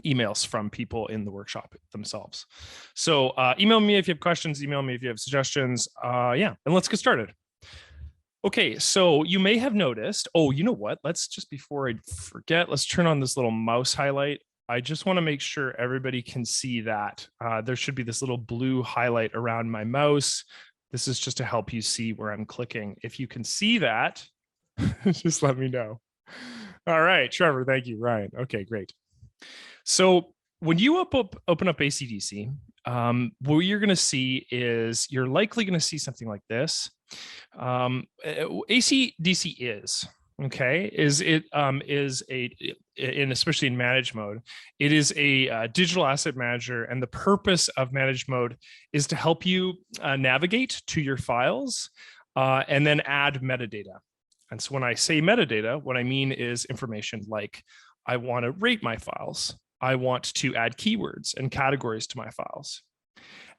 emails from people in the workshop themselves. So email me if you have questions, email me if you have suggestions. Yeah, and let's get started. Okay, so you may have noticed, oh, you know what? Let's just, before I forget, let's turn on this little mouse highlight. I just want to make sure everybody can see that. There should be this little blue highlight around my mouse. This is just to help you see where I'm clicking. If you can see that, just let me know. All right, Trevor, thank you, Ryan. Okay, great. So when you open up ACDSee, what you're going to see is you're likely going to see something like this. ACDSee is especially in manage mode, it is a digital asset manager, and the purpose of manage mode is to help you navigate to your files and then add metadata. And so when I say metadata, what I mean is information like I want to rate my files. I want to add keywords and categories to my files.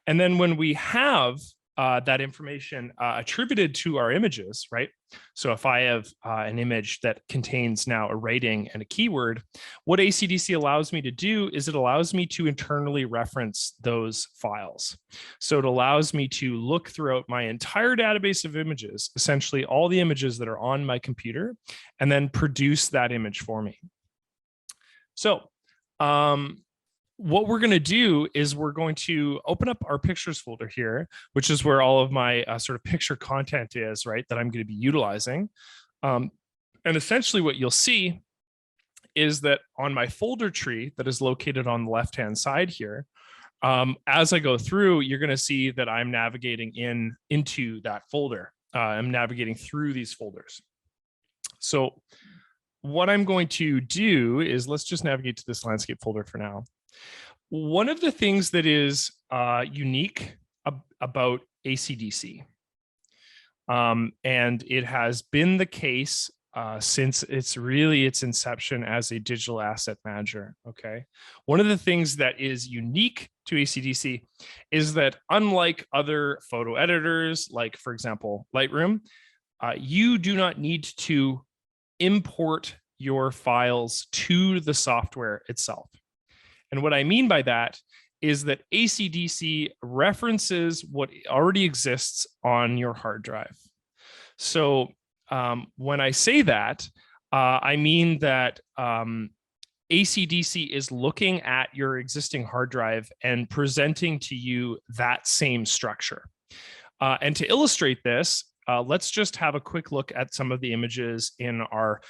And then when we have that information attributed to our images, right? So if I have an image that contains now a rating and a keyword, what ACDSee allows me to do is it allows me to internally reference those files. So it allows me to look throughout my entire database of images, essentially all the images that are on my computer, and then produce that image for me. So what we're going to do is we're going to open up our pictures folder here, which is where all of my sort of picture content is, right, that I'm going to be utilizing. And essentially what you'll see is that on my folder tree that is located on the left-hand side here, as I go through, you're going to see that I'm navigating into that folder. I'm navigating through these folders. So what I'm going to do is let's just navigate to this landscape folder for now. One of the things that is unique about ACDSee, and it has been the case since its inception as a digital asset manager. Okay, one of the things that is unique to ACDSee is that unlike other photo editors, like for example Lightroom, you do not need to import your files to the software itself. And what I mean by that is that ACDSee references what already exists on your hard drive. So when I say that, I mean that ACDSee is looking at your existing hard drive and presenting to you that same structure. And to illustrate this, let's just have a quick look at some of the images in our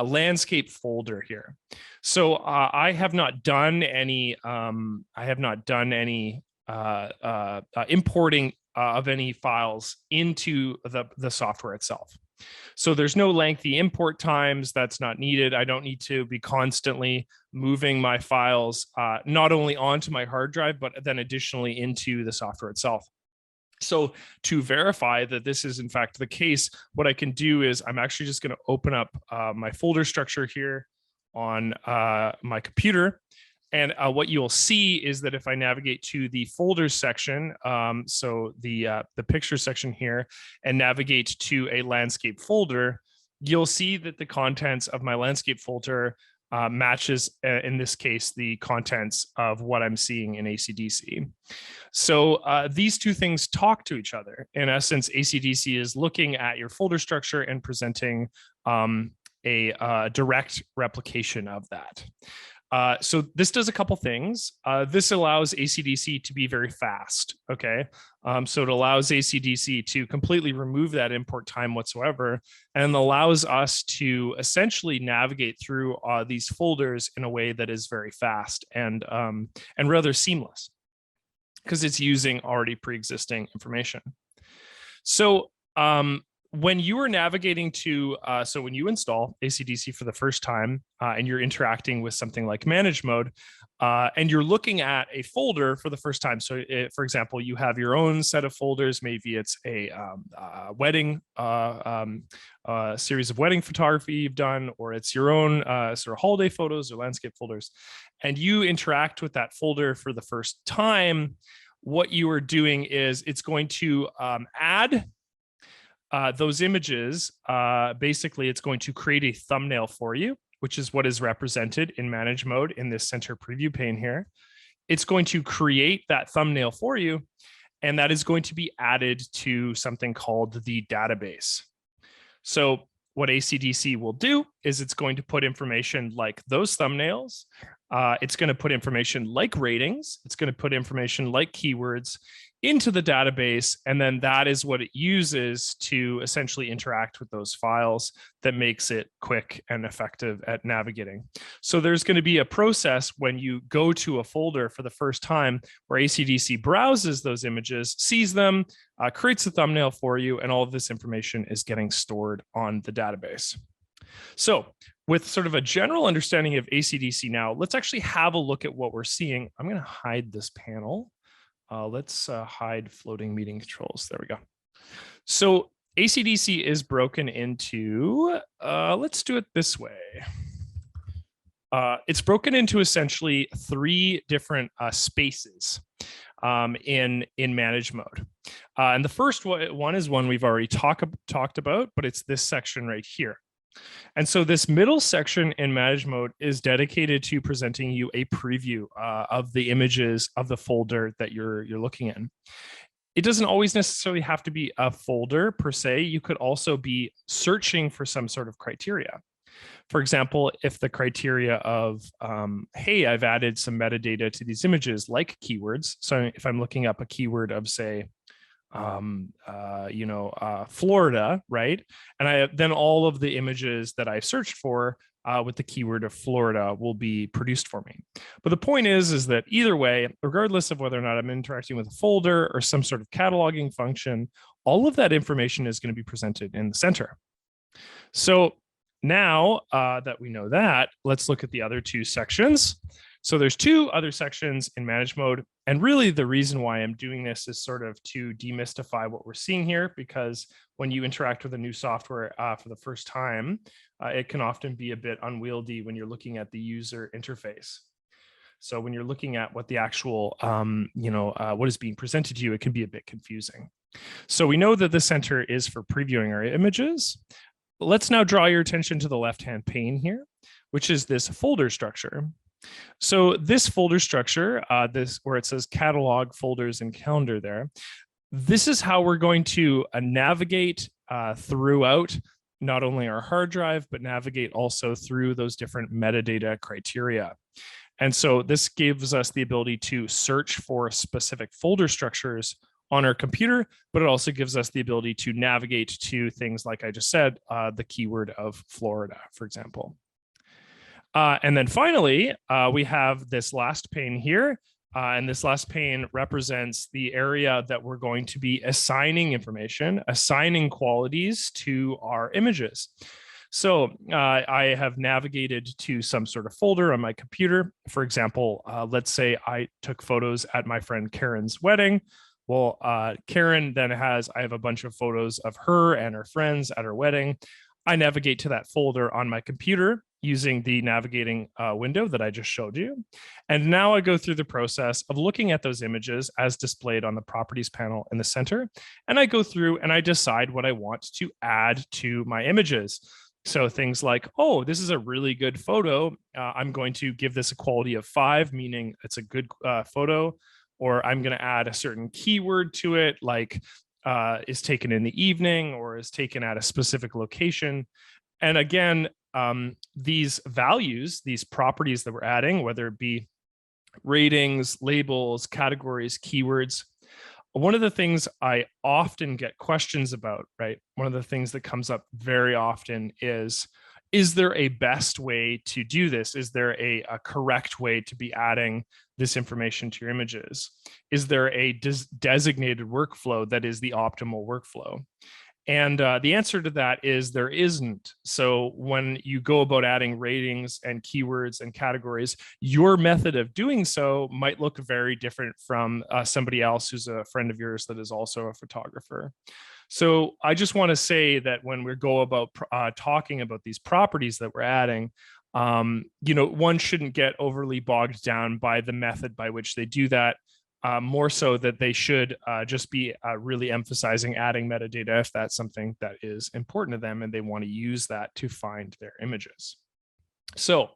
landscape folder here. So I have not done any importing of any files into the software itself. So there's no lengthy import times. That's not needed. I don't need to be constantly moving my files not only onto my hard drive, but then additionally into the software itself. So to verify that this is in fact the case, what I can do is I'm actually just going to open up my folder structure here on my computer. And what you'll see is that if I navigate to the folders section, so the picture section here, and navigate to a landscape folder, you'll see that the contents of my landscape folder matches, in this case, the contents of what I'm seeing in ACDSee. So these two things talk to each other. In essence, ACDSee is looking at your folder structure and presenting a direct replication of that. So this does a couple things. This allows ACDSee to be very fast, okay? So it allows ACDSee to completely remove that import time whatsoever, and allows us to essentially navigate through these folders in a way that is very fast and rather seamless, because it's using already pre-existing information. So when you are navigating to, so when you install ACDSee for the first time and you're interacting with something like manage mode, and you're looking at a folder for the first time. So for example, you have your own set of folders, maybe it's a wedding, series of wedding photography you've done, or it's your own sort of holiday photos or landscape folders, and you interact with that folder for the first time. What you are doing is it's going to add those images. Basically, it's going to create a thumbnail for you. which is what is represented in manage mode in this center preview pane here. It's going to create that thumbnail for you, and that is going to be added to something called the database. So what ACDC will do is it's going to put information like those thumbnails. It's going to put information like ratings. It's going to put information like keywords into the database. And then that is what it uses to essentially interact with those files that makes it quick and effective at navigating. So there's going to be a process when you go to a folder for the first time where ACDC browses those images, sees them, creates a thumbnail for you, and all of this information is getting stored on the database. So with sort of a general understanding of ACDC now, let's actually have a look at what we're seeing. I'm going to hide this panel. Let's hide floating meeting controls. There we go. So ACDC is broken into, let's do it this way. It's broken into essentially 3 different spaces in manage mode. And the first one is one we've already talked about, but it's this section right here. And so this middle section in manage mode is dedicated to presenting you a preview of the images of the folder that you're looking in. It doesn't always necessarily have to be a folder per se. You could also be searching for some sort of criteria. For example, if the criteria of, hey, I've added some metadata to these images like keywords. So if I'm looking up a keyword of, say, Florida, right? And then all of the images that I searched for with the keyword of Florida will be produced for me. But the point is that either way, regardless of whether or not I'm interacting with a folder or some sort of cataloging function, all of that information is going to be presented in the center. So now that we know that, let's look at the other 2 sections. So there's 2 other sections in manage mode. And really the reason why I'm doing this is sort of to demystify what we're seeing here, because when you interact with a new software for the first time, it can often be a bit unwieldy when you're looking at the user interface. So when you're looking at what the actual, what is being presented to you, it can be a bit confusing. So we know that the center is for previewing our images. Let's now draw your attention to the left-hand pane here, which is this folder structure. So this folder structure, this where it says catalog, folders, and calendar there, this is how we're going to navigate throughout not only our hard drive, but navigate also through those different metadata criteria. And so this gives us the ability to search for specific folder structures on our computer, but it also gives us the ability to navigate to things like I just said, the keyword of Florida, for example. And then finally, we have this last pane here. And this last pane represents the area that we're going to be assigning information, assigning qualities to our images. So I have navigated to some sort of folder on my computer. For example, let's say I took photos at my friend Karen's wedding. Well, Karen then I have a bunch of photos of her and her friends at her wedding. I navigate to that folder on my computer using the navigating window that I just showed you. And now I go through the process of looking at those images as displayed on the properties panel in the center. And I go through and I decide what I want to add to my images. So things like, oh, this is a really good photo. I'm going to give this a quality of 5, meaning it's a good photo. Or I'm going to add a certain keyword to it, like is taken in the evening or is taken at a specific location. And again, these values, these properties that we're adding, whether it be ratings, labels, categories, keywords, one of the things I often get questions about, right? One of the things that comes up very often is there a best way to do this? Is there a correct way to be adding this information to your images? Is there a designated workflow that is the optimal workflow? And the answer to that is there isn't. So when you go about adding ratings and keywords and categories, your method of doing so might look very different from somebody else who's a friend of yours that is also a photographer. So I just want to say that when we go about talking about these properties that we're adding, one shouldn't get overly bogged down by the method by which they do that. More so that they should just be really emphasizing adding metadata if that's something that is important to them and they want to use that to find their images. So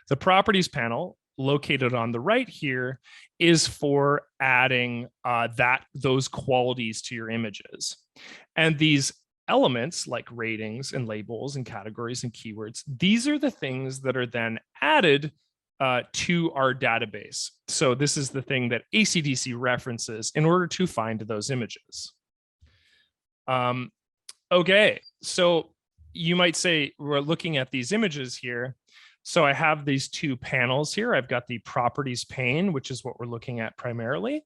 the properties panel located on the right here is for adding those qualities to your images. And these elements like ratings and labels and categories and keywords, these are the things that are then added to our database. So this is the thing that ACDC references in order to find those images. Okay, so you might say we're looking at these images here. So I have these two panels here. I've got the properties pane, which is what we're looking at primarily.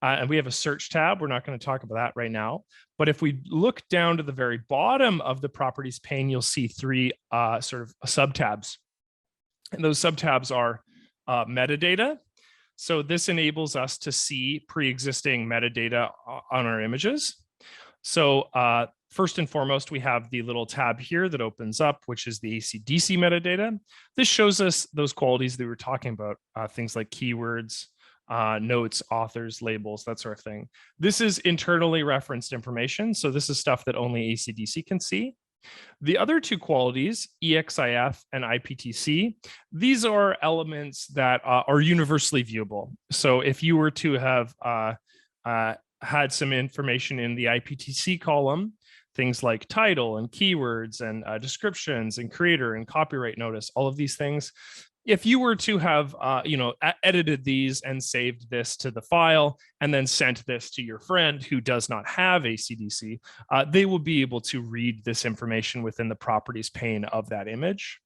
And we have a search tab. We're not going to talk about that right now. But if we look down to the very bottom of the properties pane, you'll see three sort of subtabs. And those subtabs are metadata. So this enables us to see pre-existing metadata on our images. So first and foremost, we have the little tab here that opens up, which is the ACDC metadata. This shows us those qualities that we were talking about, things like keywords, notes, authors, labels, that sort of thing. This is internally referenced information. So this is stuff that only ACDC can see. The other two qualities, EXIF and IPTC, these are elements that are universally viewable. So if you were to have had some information in the IPTC column, things like title and keywords and descriptions and creator and copyright notice, all of these things. If you were to have, edited these and saved this to the file and then sent this to your friend who does not have ACDC, they will be able to read this information within the properties pane of that image.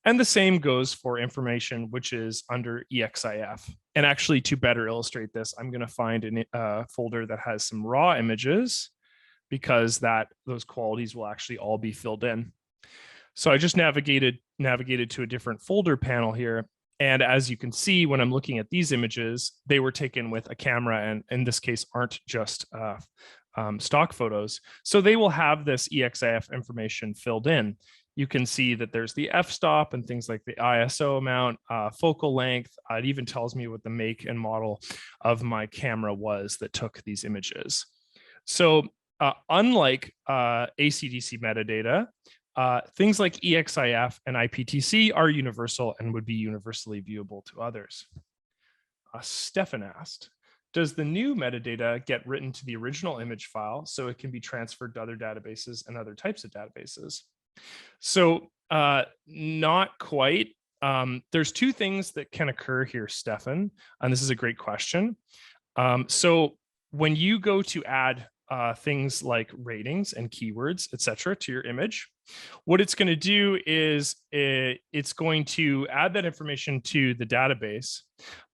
And the same goes for information which is under EXIF. And actually, to better illustrate this, I'm going to find a folder that has some raw images because those qualities will actually all be filled in. So I just navigated to a different folder panel here. And as you can see, when I'm looking at these images, they were taken with a camera and in this case aren't just stock photos. So they will have this EXIF information filled in. You can see that there's the f-stop and things like the ISO amount, focal length. It even tells me what the make and model of my camera was that took these images. So unlike ACDC metadata, things like EXIF and IPTC are universal and would be universally viewable to others. Stefan asked, does the new metadata get written to the original image file so it can be transferred to other databases and other types of databases? So not quite. There's two things that can occur here, Stefan, and this is a great question. So when you go to add things like ratings and keywords, etc., to your image, what it's going to do is it's going to add that information to the database.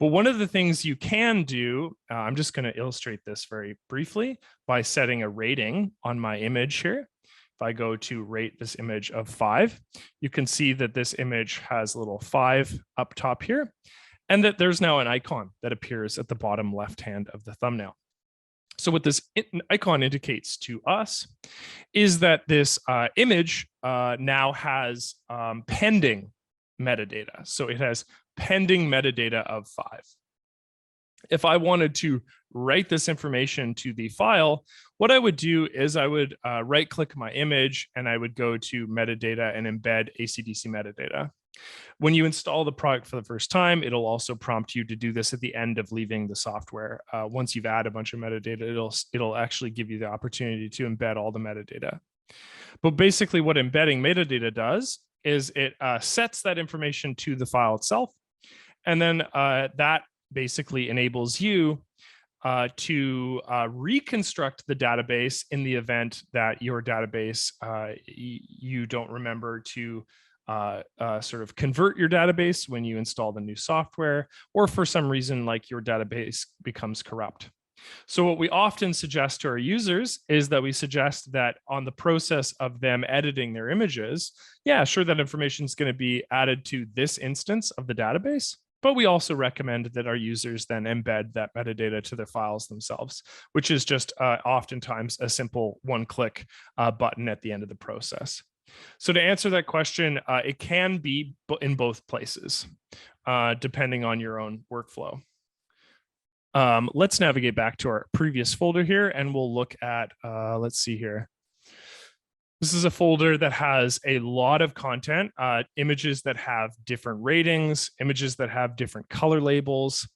But one of the things you can do, I'm just going to illustrate this very briefly by setting a rating on my image here. If I go to rate this image of 5, you can see that this image has a little 5 up top here, and that there's now an icon that appears at the bottom left hand of the thumbnail. So what this icon indicates to us is that this image now has pending metadata. So it has pending metadata of 5. If I wanted to write this information to the file, what I would do is I would right-click my image and I would go to metadata and embed ACDC metadata. When you install the product for the first time, it'll also prompt you to do this at the end of leaving the software. Once you've added a bunch of metadata, it'll actually give you the opportunity to embed all the metadata. But basically what embedding metadata does is it sets that information to the file itself. And then that basically enables you to reconstruct the database in the event that your database, you don't remember to sort of convert your database when you install the new software, or for some reason like your database becomes corrupt. So what we often suggest to our users is that we suggest that on the process of them editing their images, yeah, sure, that information is going to be added to this instance of the database, but we also recommend that our users then embed that metadata to their files themselves, which is just oftentimes a simple one-click button at the end of the process. So to answer that question, it can be in both places, depending on your own workflow. Let's navigate back to our previous folder here, and we'll look at, let's see here. This is a folder that has a lot of content, images that have different ratings, images that have different color labels.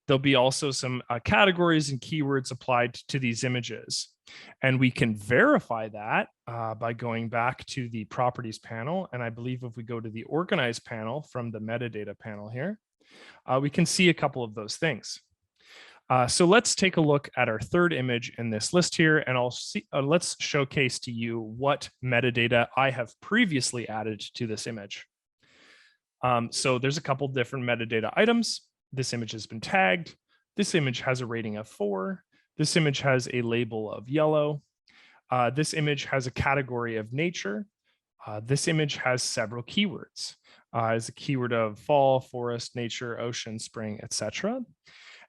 There'll be also some categories and keywords applied to these images. And we can verify that by going back to the properties panel. And I believe if we go to the organize panel from the metadata panel here, we can see a couple of those things. So let's take a look at our third image in this list here, and let's showcase to you what metadata I have previously added to this image. So there's a couple different metadata items. This image has been tagged. This image has a rating of 4. This image has a label of yellow. This image has a category of nature. This image has several keywords. As a keyword of fall, forest, nature, ocean, spring, etc.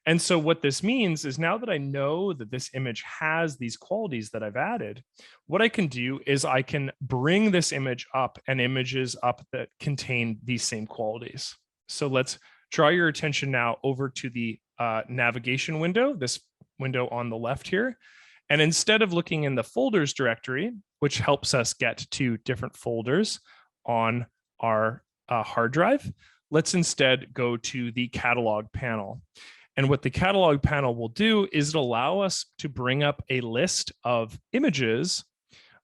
And so what this means is now that I know that this image has these qualities that I've added, what I can do is I can bring this image up and images up that contain these same qualities. So let's draw your attention now over to the navigation window, this window on the left here. And instead of looking in the folders directory, which helps us get to different folders on our hard drive, let's instead go to the catalog panel. And what the catalog panel will do is it'll allow us to bring up a list of images,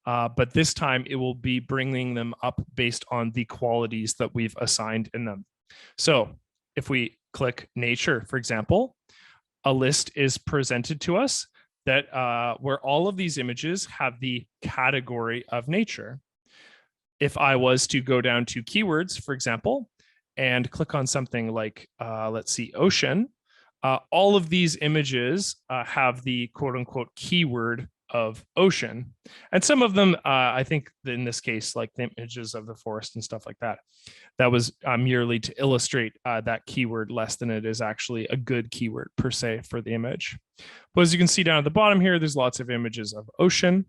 but this time it will be bringing them up based on the qualities that we've assigned in them. So if we click nature, for example, a list is presented to us that where all of these images have the category of nature. If I was to go down to keywords, for example, and click on something like, let's see, ocean, all of these images have the quote unquote keyword of ocean. And some of them, I think in this case, like the images of the forest and stuff like that, that was merely to illustrate that keyword less than it is actually a good keyword per se for the image. But as you can see down at the bottom here, there's lots of images of ocean.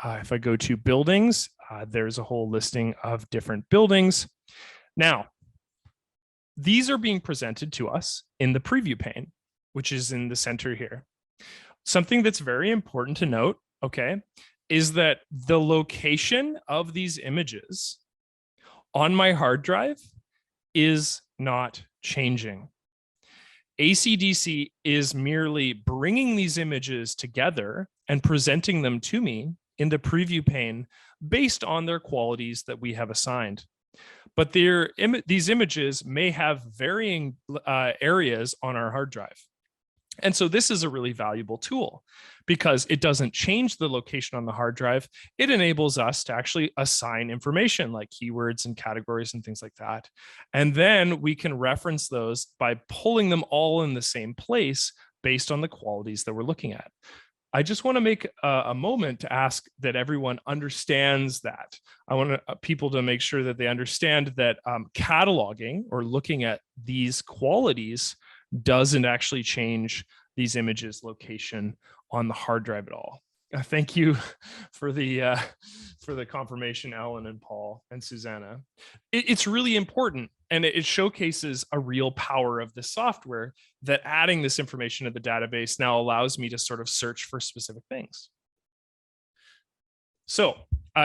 If I go to buildings, there's a whole listing of different buildings. Now, these are being presented to us in the preview pane, which is in the center here. Something that's very important to note, okay, is that the location of these images on my hard drive is not changing. ACDC is merely bringing these images together and presenting them to me in the preview pane based on their qualities that we have assigned. But these images may have varying areas on our hard drive. And so this is a really valuable tool because it doesn't change the location on the hard drive. It enables us to actually assign information like keywords and categories and things like that. And then we can reference those by pulling them all in the same place based on the qualities that we're looking at. I just want to make a moment to ask that everyone understands that. I want people to make sure that they understand that cataloging or looking at these qualities doesn't actually change these images' location on the hard drive at all. Thank you for the confirmation, Alan and Paul and Susanna. It's really important, and it showcases a real power of the software that adding this information to the database now allows me to sort of search for specific things. So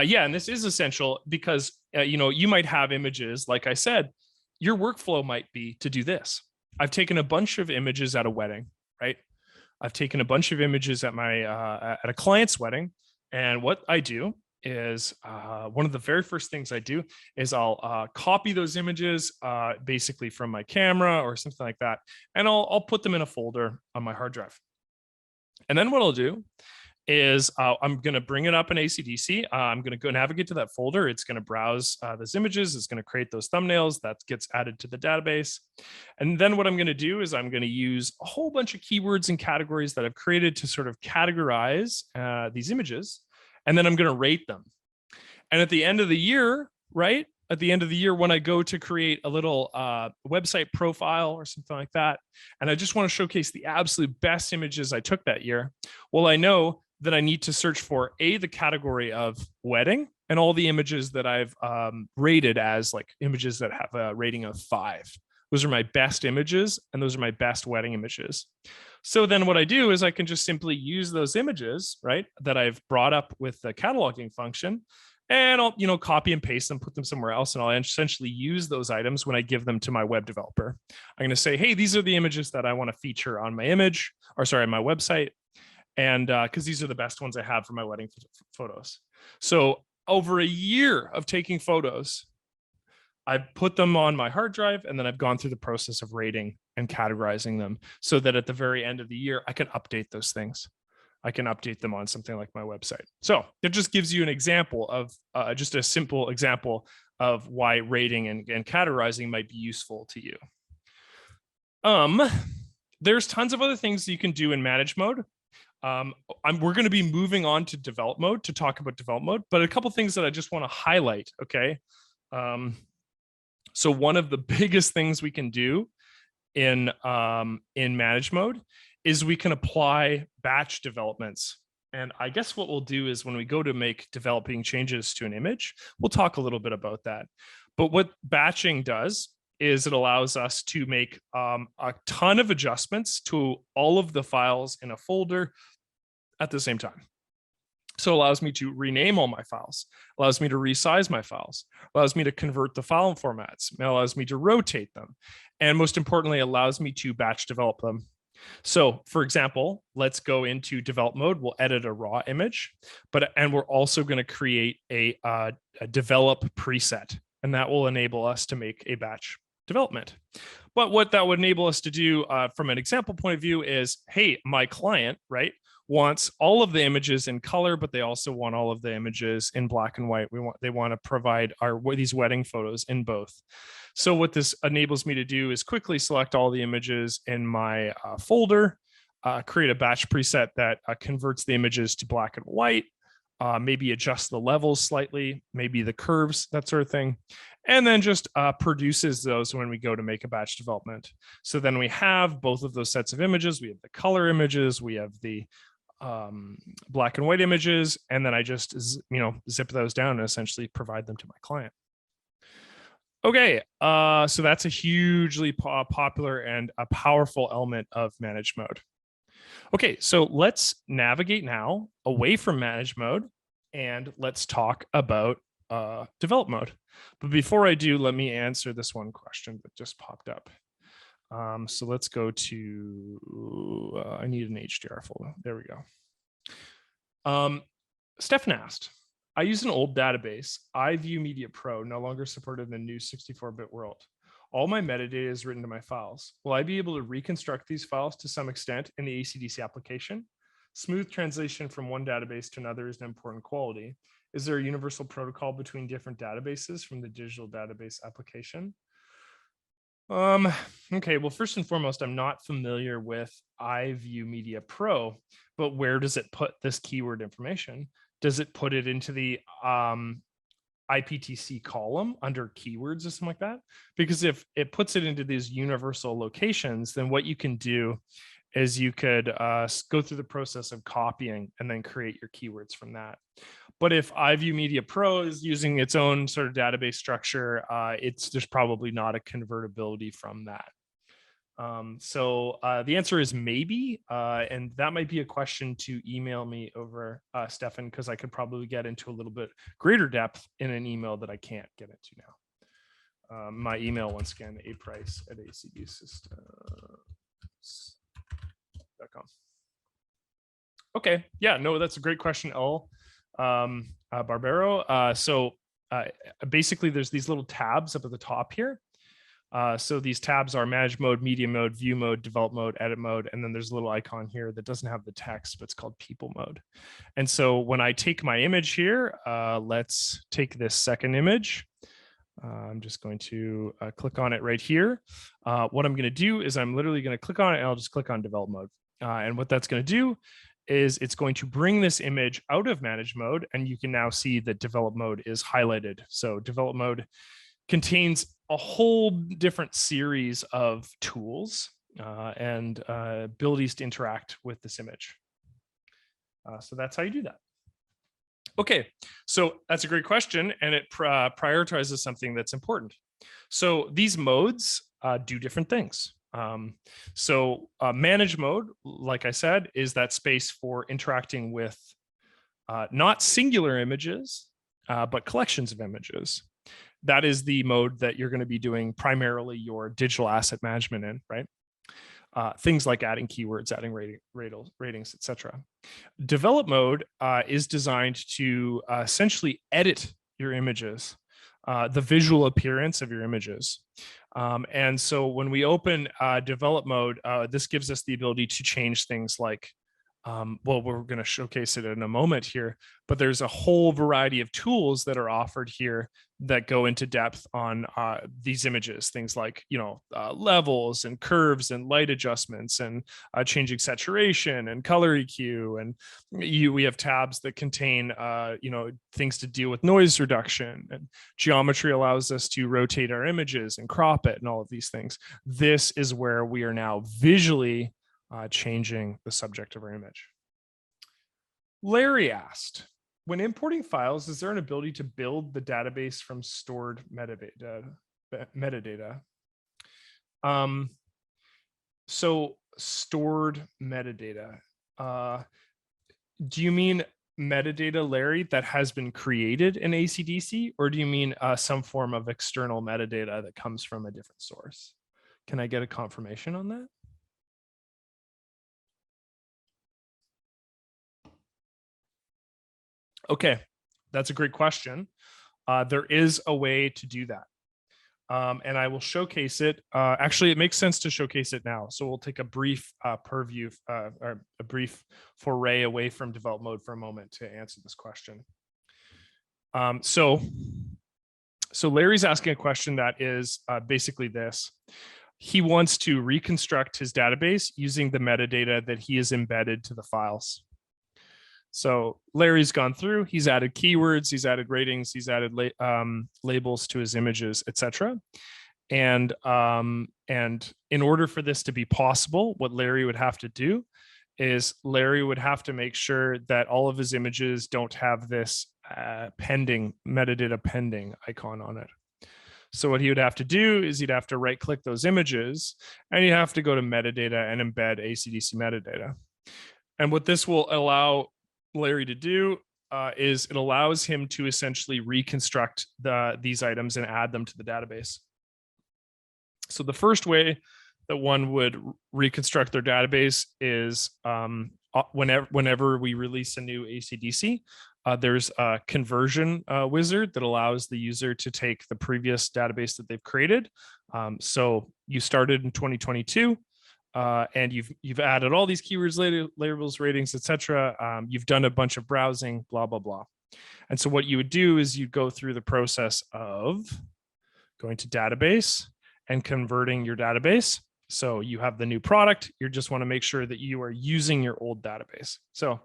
yeah, and this is essential because you might have images, like I said, your workflow might be to do this. I've taken a bunch of images at a wedding, right? I've taken a bunch of images at at a client's wedding. And what I do is one of the very first things I do is I'll copy those images basically from my camera or something like that. And I'll put them in a folder on my hard drive. And then what I'll do is I'm going to bring it up in ACDSee. I'm going to go navigate to that folder. It's going to browse those images. It's going to create those thumbnails that gets added to the database. And then what I'm going to do is I'm going to use a whole bunch of keywords and categories that I've created to sort of categorize these images. And then I'm going to rate them. And at the end of the year, right? At the end of the year, when I go to create a little website profile or something like that, and I just want to showcase the absolute best images I took that year, well, I know that I need to search for the category of wedding and all the images that I've rated as like images that have a rating of 5. Those are my best images, and those are my best wedding images. So then what I do is I can just simply use those images, right, that I've brought up with the cataloging function, and I'll, copy and paste them, put them somewhere else, and I'll essentially use those items when I give them to my web developer. I'm going to say, hey, these are the images that I want to feature on my my website. And because these are the best ones I have for my wedding photos. So over a year of taking photos, I've put them on my hard drive, and then I've gone through the process of rating and categorizing them so that at the very end of the year, I can update those things. I can update them on something like my website. So it just gives you an example of just a simple example of why rating and categorizing might be useful to you. There's tons of other things you can do in manage mode. We're going to be moving on to develop mode to talk about develop mode, but a couple things that I just want to highlight. Okay. So one of the biggest things we can do in manage mode is we can apply batch developments. And I guess what we'll do is when we go to make developing changes to an image, we'll talk a little bit about that. But what batching does is it allows us to make a ton of adjustments to all of the files in a folder at the same time. So it allows me to rename all my files, allows me to resize my files, allows me to convert the file formats, it allows me to rotate them, and most importantly, allows me to batch develop them. So for example, let's go into develop mode. We'll edit a raw image, and we're also going to create a develop preset, and that will enable us to make a batch development. But what that would enable us to do from an example point of view is, hey, my client, right, wants all of the images in color, but they also want all of the images in black and white. They want to provide these wedding photos in both. So what this enables me to do is quickly select all the images in my folder, create a batch preset that converts the images to black and white, maybe adjust the levels slightly, maybe the curves, that sort of thing, and then just produces those when we go to make a batch development. So then we have both of those sets of images. We have the color images, we have the black and white images, and then I just zip those down and essentially provide them to my client. Okay, so that's a hugely popular and a powerful element of manage mode. Okay, so let's navigate now away from manage mode and let's talk about develop mode. But before I do, let me answer this one question that just popped up. So let's go to, I need an HDR folder. There we go. Stefan asked, I use an old database, iView Media Pro, no longer supported in the new 64-bit world. All my metadata is written to my files. Will I be able to reconstruct these files to some extent in the ACDC application? Smooth translation from one database to another is an important quality. Is there a universal protocol between different databases from the digital database application? Okay, well, first and foremost, I'm not familiar with iView Media Pro, but where does it put this keyword information? Does it put it into the IPTC column under keywords or something like that? Because if it puts it into these universal locations, then what you can do is you could go through the process of copying and then create your keywords from that. But if iView Media Pro is using its own sort of database structure, there's probably not a convertibility from that. So the answer is maybe, and that might be a question to email me over, Stefan, because I could probably get into a little bit greater depth in an email that I can't get into now. My email, once again, aprice@acdsystems.com. Okay, yeah, no, that's a great question, El Barbero. So basically, there's these little tabs up at the top here. So these tabs are manage mode, media mode, view mode, develop mode, edit mode, and then there's a little icon here that doesn't have the text, but it's called people mode. And so when I take my image here, let's take this second image. I'm just going to click on it right here. What I'm going to do is I'm literally going to click on it and I'll just click on develop mode. And what that's going to do is it's going to bring this image out of manage mode, and you can now see that develop mode is highlighted. So develop mode contains a whole different series of tools and abilities to interact with this image. So that's how you do that. Okay, so that's a great question, and it prioritizes something that's important. So these modes do different things. So manage mode, like I said, is that space for interacting with not singular images, but collections of images. That is the mode that you're going to be doing primarily your digital asset management in, right? Things like adding keywords, adding ratings, etc. Develop mode is designed to essentially edit your images, the visual appearance of your images. And so when we open develop mode, this gives us the ability to change things like, well, we're going to showcase it in a moment here, but there's a whole variety of tools that are offered here that go into depth on these images, things like, levels and curves and light adjustments and changing saturation and color EQ. And we have tabs that contain, things to deal with noise reduction, and geometry allows us to rotate our images and crop it and all of these things. This is where we are now visually changing the subject of our image. Larry asked, when importing files, is there an ability to build the database from stored metadata? So stored metadata. Do you mean metadata, Larry, that has been created in ACDC, or do you mean some form of external metadata that comes from a different source? Can I get a confirmation on that? Okay, that's a great question. There is a way to do that. And I will showcase it. Actually, it makes sense to showcase it now. So we'll take a brief purview, or a brief foray away from develop mode for a moment to answer this question. So Larry's asking a question that is basically this. He wants to reconstruct his database using the metadata that he has embedded to the files. So Larry's gone through, he's added keywords, he's added ratings, he's added labels to his images, etc. And in order for this to be possible, what Larry would have to do is Larry would have to make sure that all of his images don't have this metadata pending icon on it. So what he would have to do is he'd have to right click those images and you have to go to metadata and embed ACDC metadata. And what this will allow Larry to do is it allows him to essentially reconstruct these items and add them to the database. So the first way that one would reconstruct their database is whenever we release a new ACDC, there's a conversion wizard that allows the user to take the previous database that they've created. So you started in 2022. And you've added all these keywords, labels, ratings, etc. You've done a bunch of browsing, blah, blah, blah. And so what you would do is you go through the process of going to database and converting your database. So you have the new product. You just want to make sure that you are using your old database. So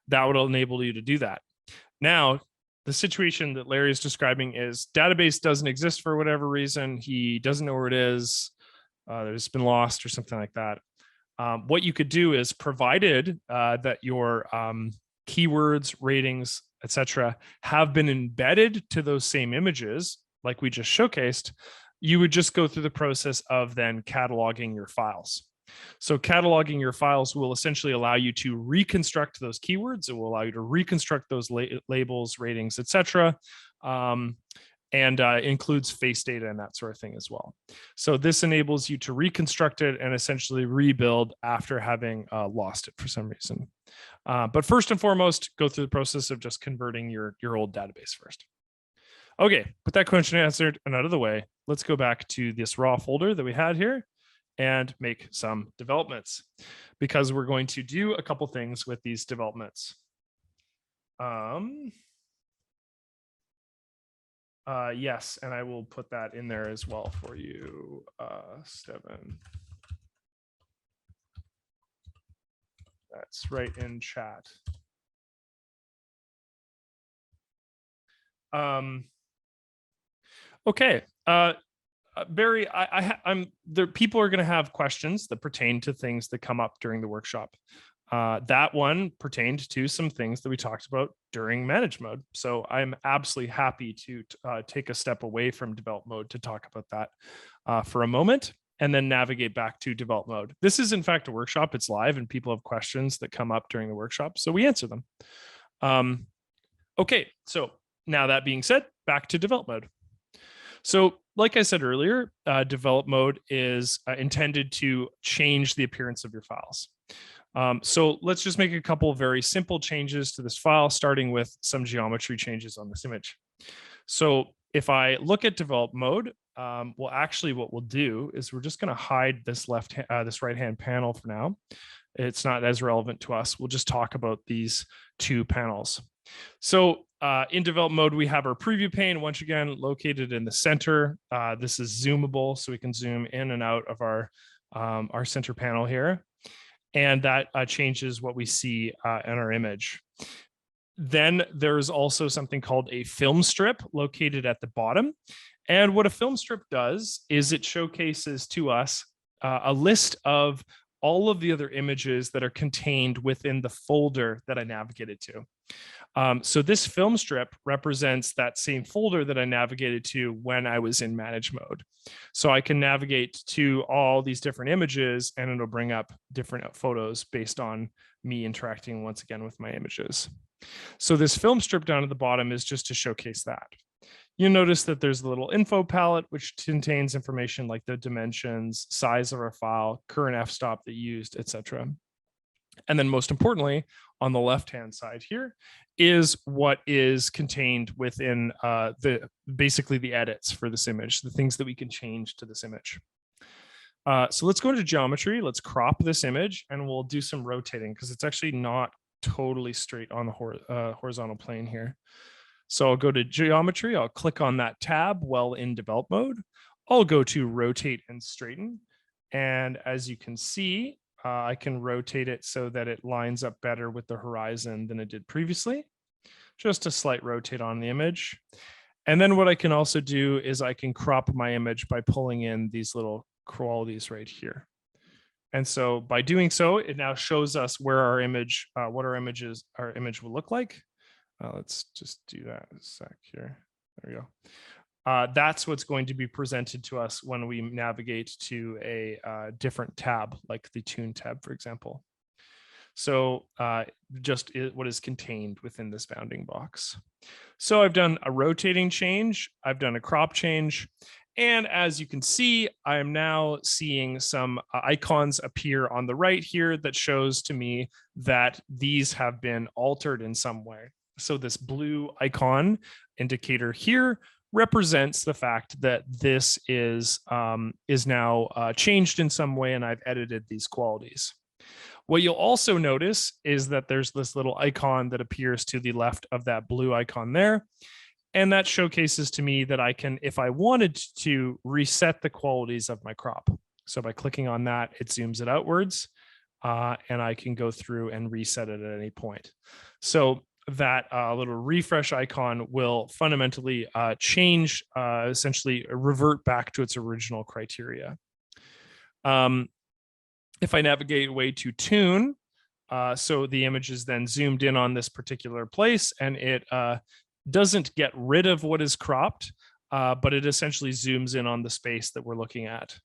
that would enable you to do that. Now, the situation that Larry is describing is database doesn't exist for whatever reason. He doesn't know where it is. There's been lost or something like that. What you could do is, provided that your keywords, ratings, etc., have been embedded to those same images, like we just showcased, you would just go through the process of then cataloging your files. So cataloging your files will essentially allow you to reconstruct those keywords. It will allow you to reconstruct those labels, ratings, etc. And includes face data and that sort of thing as well. So this enables you to reconstruct it and essentially rebuild after having lost it for some reason. But first and foremost, go through the process of just converting your old database first. Okay, with that question answered and out of the way, let's go back to this raw folder that we had here and make some developments, because we're going to do a couple things with these developments. Yes, and I will put that in there as well for you, Steven. That's right in chat. Okay, Barry, I'm there. People are going to have questions that pertain to things that come up during the workshop. That one pertained to some things that we talked about during manage mode. So I'm absolutely happy to take a step away from develop mode to talk about that for a moment, and then navigate back to develop mode. This is in fact a workshop, it's live, and people have questions that come up during the workshop, so we answer them. Okay, so Now that being said, back to develop mode. So like I said earlier, develop mode is intended to change the appearance of your files. So let's just make a couple of very simple changes to this file, starting with some geometry changes on this image. So if I look at develop mode, well, actually what we'll do is we're just going to hide this this right-hand panel for now. It's not as relevant to us. We'll just talk about these two panels. So in develop mode, we have our preview pane, once again, located in the center. This is zoomable, so we can zoom in and out of our center panel here. And that changes what we see in our image. Then there's also something called a film strip located at the bottom. And what a film strip does is it showcases to us a list of all of the other images that are contained within the folder that I navigated to. So this film strip represents that same folder that I navigated to when I was in manage mode. So I can navigate to all these different images and it'll bring up different photos based on me interacting once again with my images. So this film strip down at the bottom is just to showcase that. You'll notice that there's a little info palette, which contains information like the dimensions, size of our file, current f-stop that you used, etc. And then most importantly, on the left-hand side here is what is contained within basically the edits for this image, the things that we can change to this image. So let's go into geometry. Let's crop this image and we'll do some rotating because it's actually not totally straight on the horizontal plane here. So I'll go to geometry. I'll click on that tab while in develop mode. I'll go to rotate and straighten. And as you can see, I can rotate it so that it lines up better with the horizon than it did previously. Just a slight rotate on the image. And then what I can also do is I can crop my image by pulling in these little qualities right here. And so by doing so, it now shows us where our image, what our image will look like. Let's just do that a sec here. There we go. That's what's going to be presented to us when we navigate to a different tab, like the Tune tab, for example. So just what is contained within this bounding box. So I've done a rotating change. I've done a crop change. And as you can see, I am now seeing some icons appear on the right here that shows to me that these have been altered in some way. So this blue icon indicator here represents the fact that this is now changed in some way and I've edited these qualities. What you'll also notice is that there's this little icon that appears to the left of that blue icon there. And that showcases to me that I can, if I wanted to, reset the qualities of my crop. So by clicking on that, it zooms it outwards and I can go through and reset it at any point. So that little refresh icon will fundamentally change, essentially revert back to its original criteria. If I navigate away to Tune, so the image is then zoomed in on this particular place and it doesn't get rid of what is cropped, but it essentially zooms in on the space that we're looking at.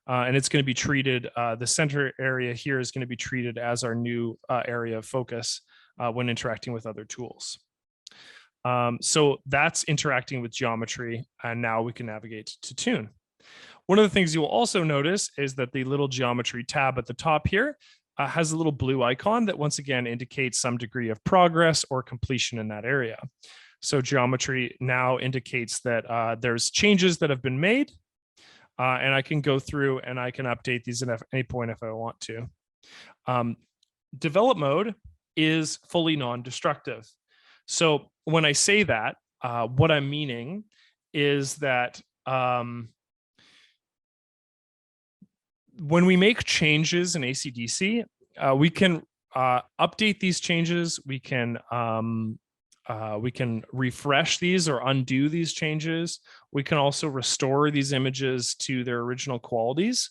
And it's going to be treated, the center area here is going to be treated as our new area of focus when interacting with other tools. So that's interacting with geometry, and now we can navigate to Tune. One of the things you will also notice is that the little geometry tab at the top here has a little blue icon that once again indicates some degree of progress or completion in that area. So geometry now indicates that there's changes that have been made, and I can go through and I can update these at any point if I want to. Develop mode is fully non-destructive. So when I say that, what I'm meaning is that when we make changes in ACDSee, we can update these changes. We can refresh these or undo these changes. We can also restore these images to their original qualities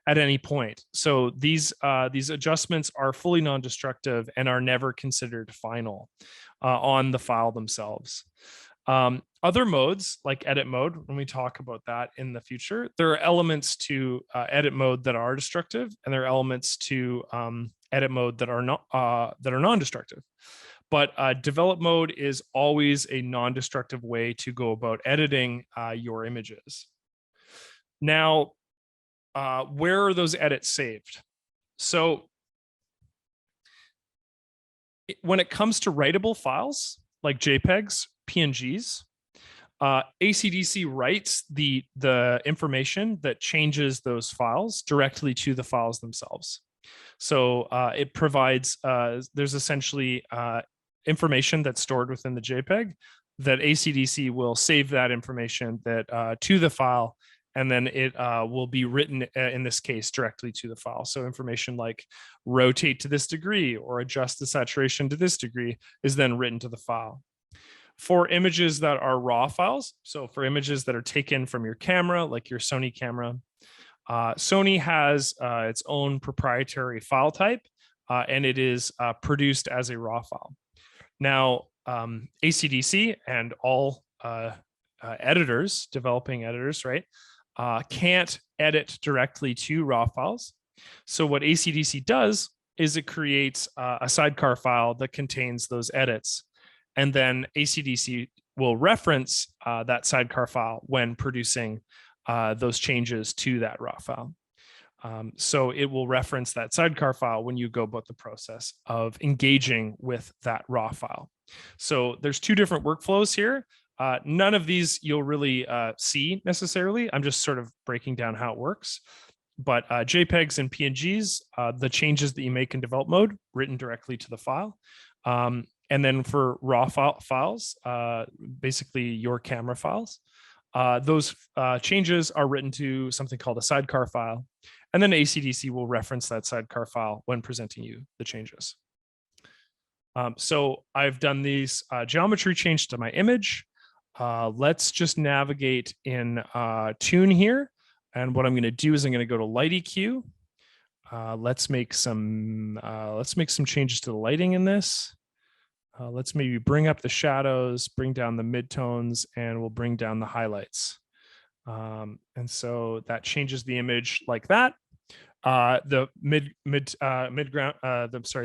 at any point. So these adjustments are fully non-destructive and are never considered final on the file themselves. Other modes like edit mode, when we talk about that in the future, there are elements to edit mode that are destructive, and there are elements to edit mode that are not non-destructive. But develop mode is always a non-destructive way to go about editing your images. Now, where are those edits saved? So when it comes to writable files like JPEGs, PNGs, ACDC writes the information that changes those files directly to the files themselves. So it provides, there's essentially information that's stored within the JPEG that ACDC will save that information that to the file, and then it will be written, in this case, directly to the file. So information like rotate to this degree or adjust the saturation to this degree is then written to the file. For images that are raw files, so for images that are taken from your camera, like your Sony camera, Sony has its own proprietary file type, and it is produced as a raw file. Now, ACDC and all editors, developing editors, right, can't edit directly to raw files. So what ACDC does is it creates a sidecar file that contains those edits. And then ACDC will reference that sidecar file when producing those changes to that raw file. So it will reference that sidecar file when you go about the process of engaging with that raw file. So there's two different workflows here. None of these you'll really see necessarily. I'm just sort of breaking down how it works. But JPEGs and PNGs, the changes that you make in develop mode, written directly to the file. And then for raw files, basically your camera files, those changes are written to something called a sidecar file. And then ACDC will reference that sidecar file when presenting you the changes. So I've done these geometry change to my image. Let's just navigate in Tune here. And what I'm going to do is I'm going to go to Light EQ. Let's make some changes to the lighting in this. Let's maybe bring up the shadows, bring down the midtones, and we'll bring down the highlights. And so that changes the image like that. The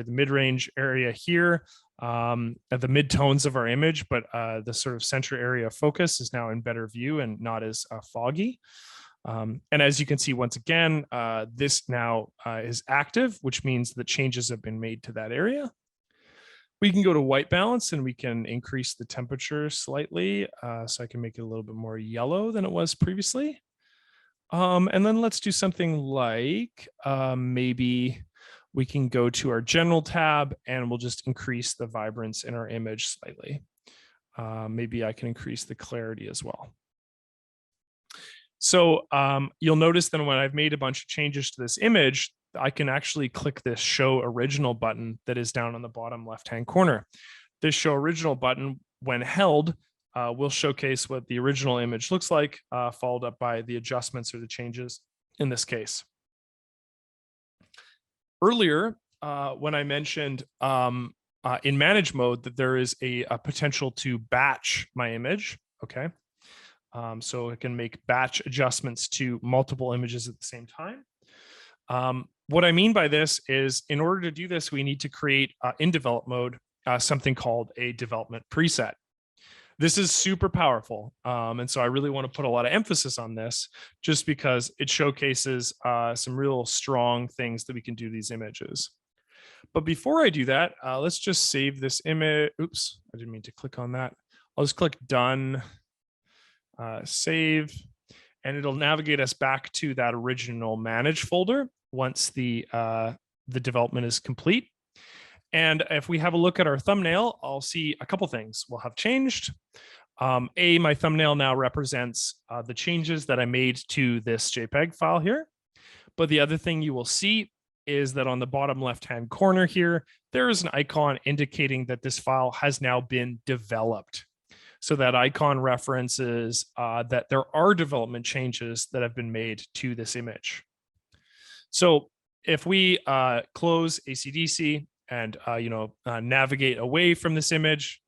mid-range area here, at the mid-tones of our image, but the sort of center area of focus is now in better view and not as foggy. And as you can see, once again, this now is active, which means that changes have been made to that area. We can go to white balance and we can increase the temperature slightly. So I can make it a little bit more yellow than it was previously. And then let's do something like maybe we can go to our general tab and we'll just increase the vibrance in our image slightly. Maybe I can increase the clarity as well. So you'll notice then when I've made a bunch of changes to this image, I can actually click this Show Original button that is down on the bottom left-hand corner. This Show Original button, when held, will showcase what the original image looks like, followed up by the adjustments or the changes in this case. Earlier, when I mentioned in Manage mode that there is a potential to batch my image, okay? So it can make batch adjustments to multiple images at the same time. What I mean by this is in order to do this, we need to create in develop mode something called a development preset. This is super powerful. And so I really want to put a lot of emphasis on this just because it showcases some real strong things that we can do to these images. But before I do that, let's just save this image. Oops, I didn't mean to click on that. I'll just click done, save, and it'll navigate us back to that original manage folder once the development is complete. And if we have a look at our thumbnail, I'll see a couple things will have changed. My thumbnail now represents the changes that I made to this JPEG file here. But the other thing you will see is that on the bottom left-hand corner here, there is an icon indicating that this file has now been developed. So that icon references that there are development changes that have been made to this image. So if we close ACDC and navigate away from this image,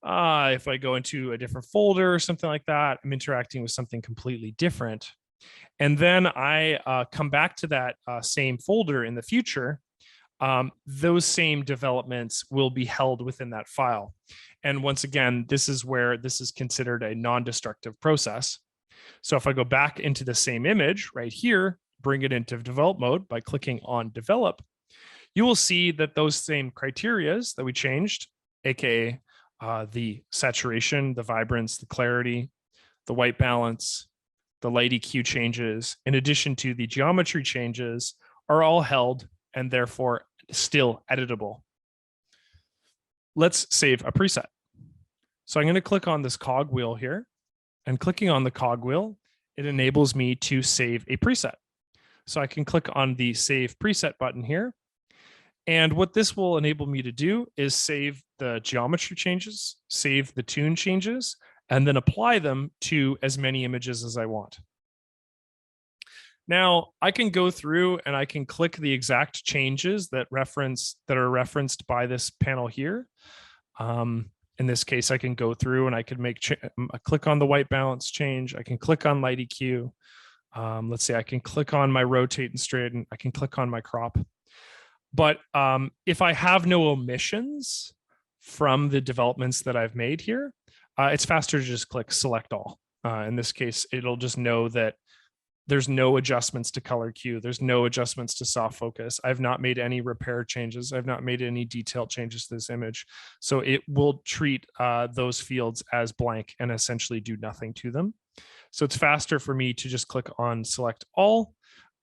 if I go into a different folder or something like that, I'm interacting with something completely different. And then I come back to that same folder in the future, those same developments will be held within that file. And once again, this is where this is considered a non-destructive process. So if I go back into the same image right here, bring it into develop mode by clicking on develop, you will see that those same criterias that we changed, aka the saturation, the vibrance, the clarity, the white balance, the light EQ changes, in addition to the geometry changes, are all held and therefore still editable. Let's save a preset. So I'm going to click on this cogwheel here, and clicking on the cogwheel, it enables me to save a preset. So I can click on the save preset button here. And what this will enable me to do is save the geometry changes, save the tune changes, and then apply them to as many images as I want. Now I can go through and I can click the exact changes that are referenced by this panel here. In this case, I can go through and I can click on the white balance change. I can click on light EQ. Let's say I can click on my rotate and straighten. I can click on my crop. But if I have no omissions from the developments that I've made here, it's faster to just click select all. In this case, it'll just know that there's no adjustments to color Q. There's no adjustments to soft focus. I've not made any repair changes. I've not made any detail changes to this image. So it will treat those fields as blank and essentially do nothing to them. So it's faster for me to just click on select all.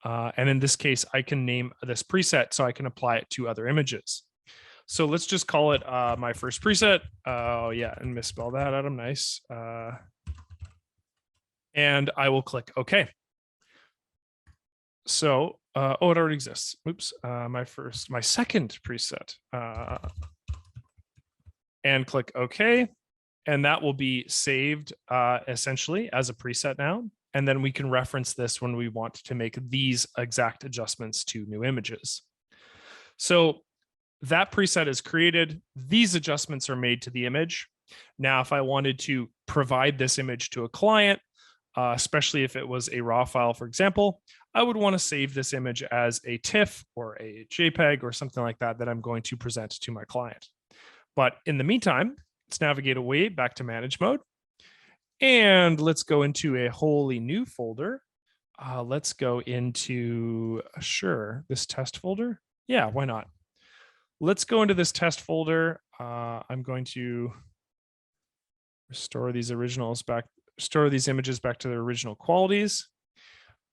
And in this case, I can name this preset so I can apply it to other images. So let's just call it my first preset. Oh yeah, and misspell that, Adam, nice. And I will click OK. So, it already exists. Oops, my second preset. And click OK. And that will be saved essentially as a preset now. And then we can reference this when we want to make these exact adjustments to new images. So that preset is created. These adjustments are made to the image. Now, if I wanted to provide this image to a client, especially if it was a raw file, for example, I would want to save this image as a TIFF or a JPEG or something like that that I'm going to present to my client. But in the meantime, let's navigate away back to manage mode. And let's go into a wholly new folder. Let's go into, sure, this test folder. Yeah, why not? Let's go into this test folder. I'm going to restore these images back to their original qualities.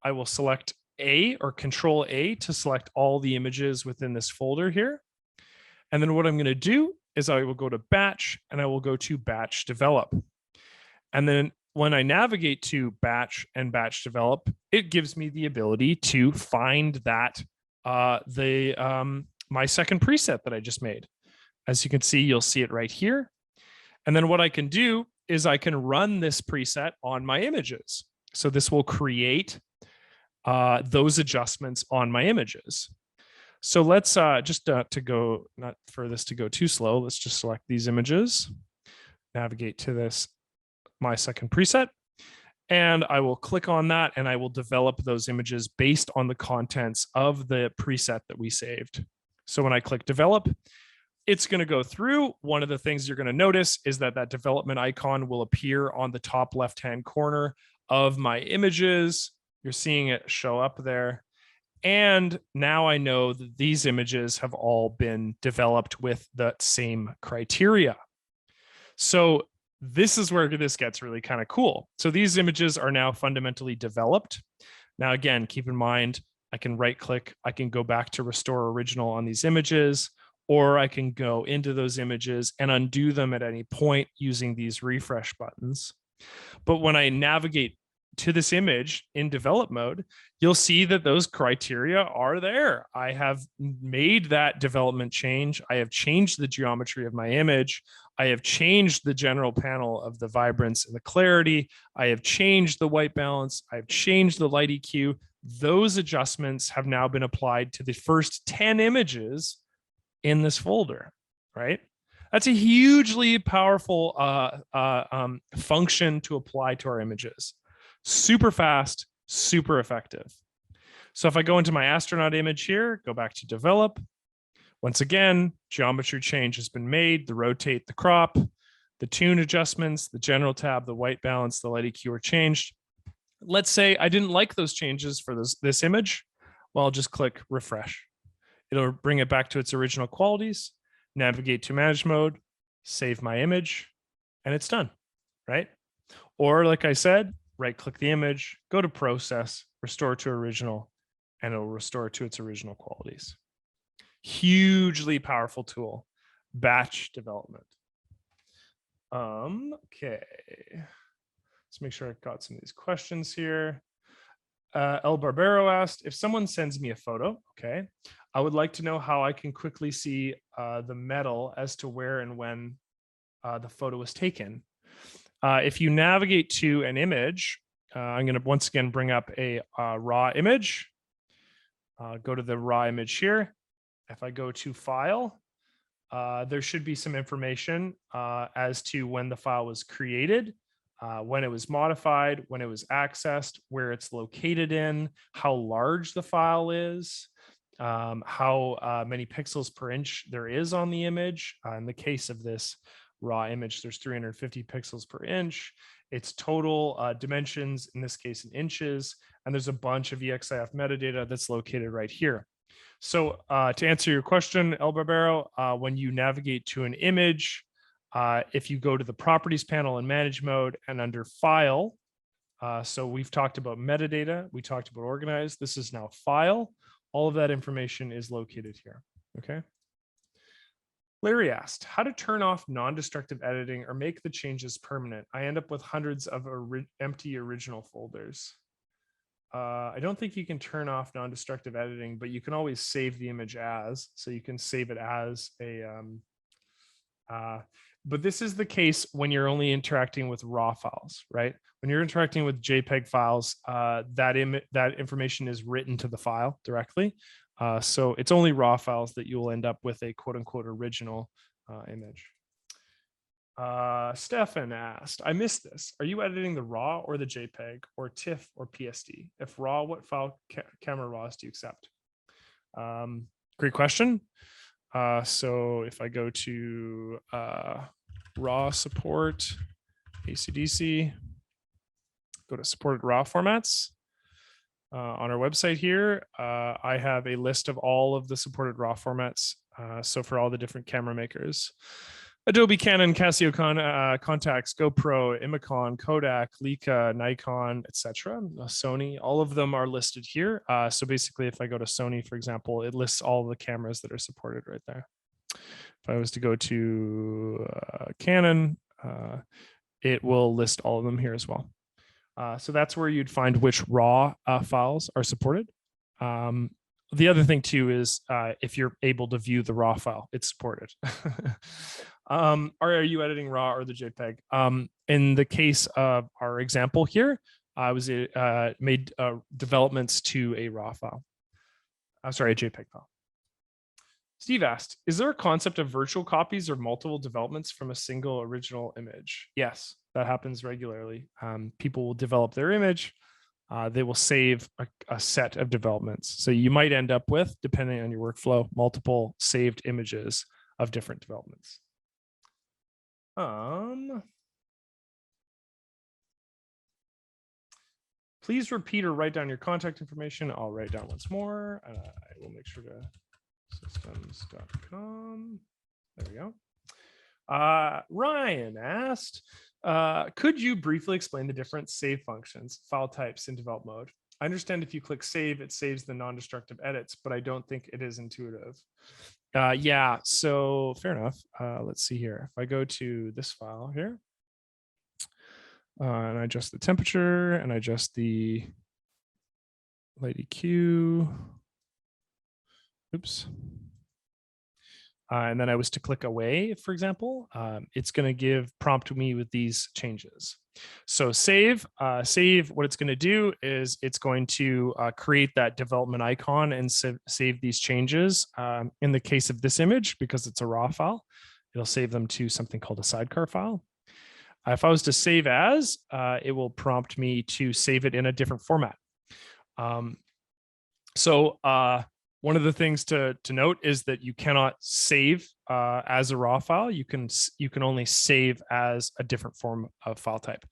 I will select A or Control A to select all the images within this folder here. And then what I'm going to do is I will go to batch and I will go to batch develop. And then when I navigate to batch and batch develop, it gives me the ability to find that my second preset that I just made. As you can see, you'll see it right here. And then what I can do is I can run this preset on my images. So this will create those adjustments on my images. So let's just to go, not for this to go too slow, let's just select these images, navigate to this, my second preset, and I will click on that and I will develop those images based on the contents of the preset that we saved. So when I click develop, it's going to go through. One of the things you're going to notice is that that development icon will appear on the top left-hand corner of my images. You're seeing it show up there. And now I know that these images have all been developed with that same criteria. So this is where this gets really kind of cool. So these images are now fundamentally developed. Now, again, keep in mind, I can right click, I can go back to restore original on these images, or I can go into those images and undo them at any point using these refresh buttons. But when I navigate to this image in develop mode, you'll see that those criteria are there. I have made that development change. I have changed the geometry of my image. I have changed the general panel of the vibrance and the clarity. I have changed the white balance. I've changed the light EQ. Those adjustments have now been applied to the first 10 images in this folder, right? That's a hugely powerful function to apply to our images. Super fast, super effective. So if I go into my astronaut image here, go back to develop, Once again, geometry change has been made, the rotate, the crop, the tune adjustments, the general tab, the white balance, the light EQ are changed. Let's say I didn't like those changes for this image. Well, I'll just click refresh. It'll bring it back to its original qualities, navigate to manage mode, save my image, and it's done, right? Or like I said, right click the image, go to process, restore to original, and it'll restore to its original qualities. Hugely powerful tool, batch development. Okay, let's make sure I got some of these questions here. El Barbero asked, if someone sends me a photo, okay, I would like to know how I can quickly see the metal as to where and when the photo was taken. If you navigate to an image, I'm going to once again bring up a raw image. Go to the raw image here. If I go to file, there should be some information as to when the file was created, when it was modified, when it was accessed, where it's located in, how large the file is, how many pixels per inch there is on the image. In the case of this raw image, there's 350 pixels per inch. Its total dimensions, in this case in inches, and there's a bunch of EXIF metadata that's located right here. So to answer your question, El Barbero, when you navigate to an image, if you go to the properties panel in manage mode and under file, so we've talked about metadata, we talked about organize, this is now file. All of that information is located here, okay? Larry asked, how to turn off non-destructive editing or make the changes permanent? I end up with hundreds of empty original folders. I don't think you can turn off non-destructive editing, but you can always save the image as, so you can save it as a, but this is the case when you're only interacting with raw files, right? When you're interacting with JPEG files, that information is written to the file directly. So it's only raw files that you will end up with a quote unquote original image. Stefan asked, I missed this. Are you editing the raw or the JPEG or TIFF or PSD? If raw, what file camera RAWs do you accept? Great question. So if I go to raw support, ACDSee, go to supported raw formats. On our website here, I have a list of all of the supported raw formats. So for all the different camera makers, Adobe, Canon, Casio, Contax, GoPro, Imicon, Kodak, Leica, Nikon, etc. Sony, all of them are listed here. So basically, if I go to Sony, for example, it lists all the cameras that are supported right there. If I was to go to Canon, it will list all of them here as well. So that's where you'd find which raw files are supported. The other thing too is if you're able to view the raw file, it's supported. Are you editing raw or the JPEG? In the case of our example here, I was made developments to a raw file. I'm sorry, a JPEG file. Steve asked, is there a concept of virtual copies or multiple developments from a single original image? Yes, that happens regularly. People will develop their image. They will save a set of developments. So you might end up with, depending on your workflow, multiple saved images of different developments. Please repeat or write down your contact information. I'll write down once more. I will make sure to systems.com. There we go. Ryan asked, could you briefly explain the different save functions, file types in develop mode? I understand if you click save, it saves the non-destructive edits, but I don't think it is intuitive. Yeah, so fair enough. Let's see here. If I go to this file here, and I adjust the temperature and I adjust the light EQ. Oops. And then I was to click away, for example, it's going to prompt me with these changes. So save, what it's going to do is it's going to create that development icon and save these changes. In the case of this image, because it's a raw file, it'll save them to something called a sidecar file. If I was to save as, it will prompt me to save it in a different format. One of the things to note is that you cannot save as a raw file. You can only save as a different form of file type.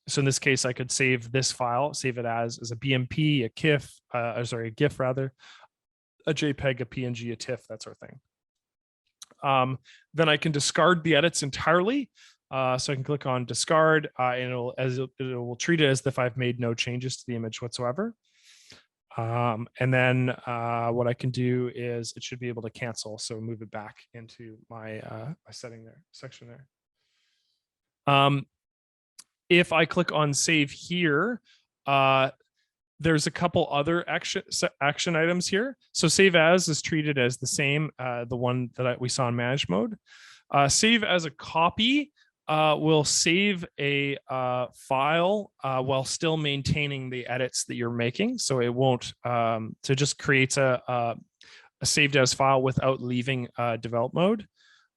So in this case, I could save this file, save it as a BMP, a GIF, a GIF rather, a JPEG, a PNG, a TIFF, that sort of thing. Then I can discard the edits entirely. So I can click on discard, and it will treat it as if I've made no changes to the image whatsoever. And then what I can do is it should be able to cancel. So move it back into my setting there, section there. If I click on save here, there's a couple other action items here. So save as is treated as the same, the one that we saw in manage mode. Save as a copy will save a file while still maintaining the edits that you're making. So it won't, so it just creates a saved as file without leaving develop mode.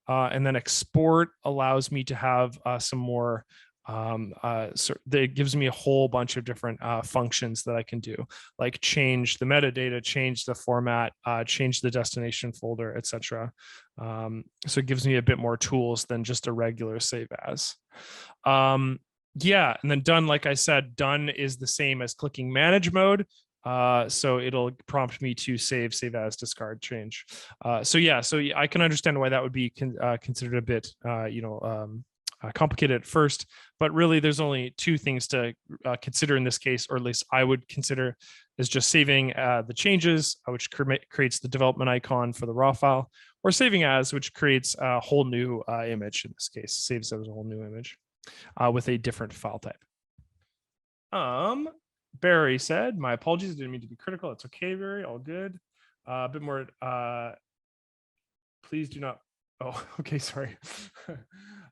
And then export allows me to have some more, so it gives me a whole bunch of different functions that I can do, like change the metadata, change the format, change the destination folder, etc. So it gives me a bit more tools than just a regular save as. Yeah, and then done, like I said, done is the same as clicking manage mode. So it'll prompt me to save as, discard, change. So yeah, so I can understand why that would be considered a bit, complicated at first, but really there's only two things to consider in this case, or at least I would consider, is just saving the changes, which creates the development icon for the raw file, or saving as, which creates a whole new image. In this case, saves as a whole new image with a different file type. Barry said, my apologies, I didn't mean to be critical. It's okay, Barry, all good. A bit more, please do not, oh, okay, sorry.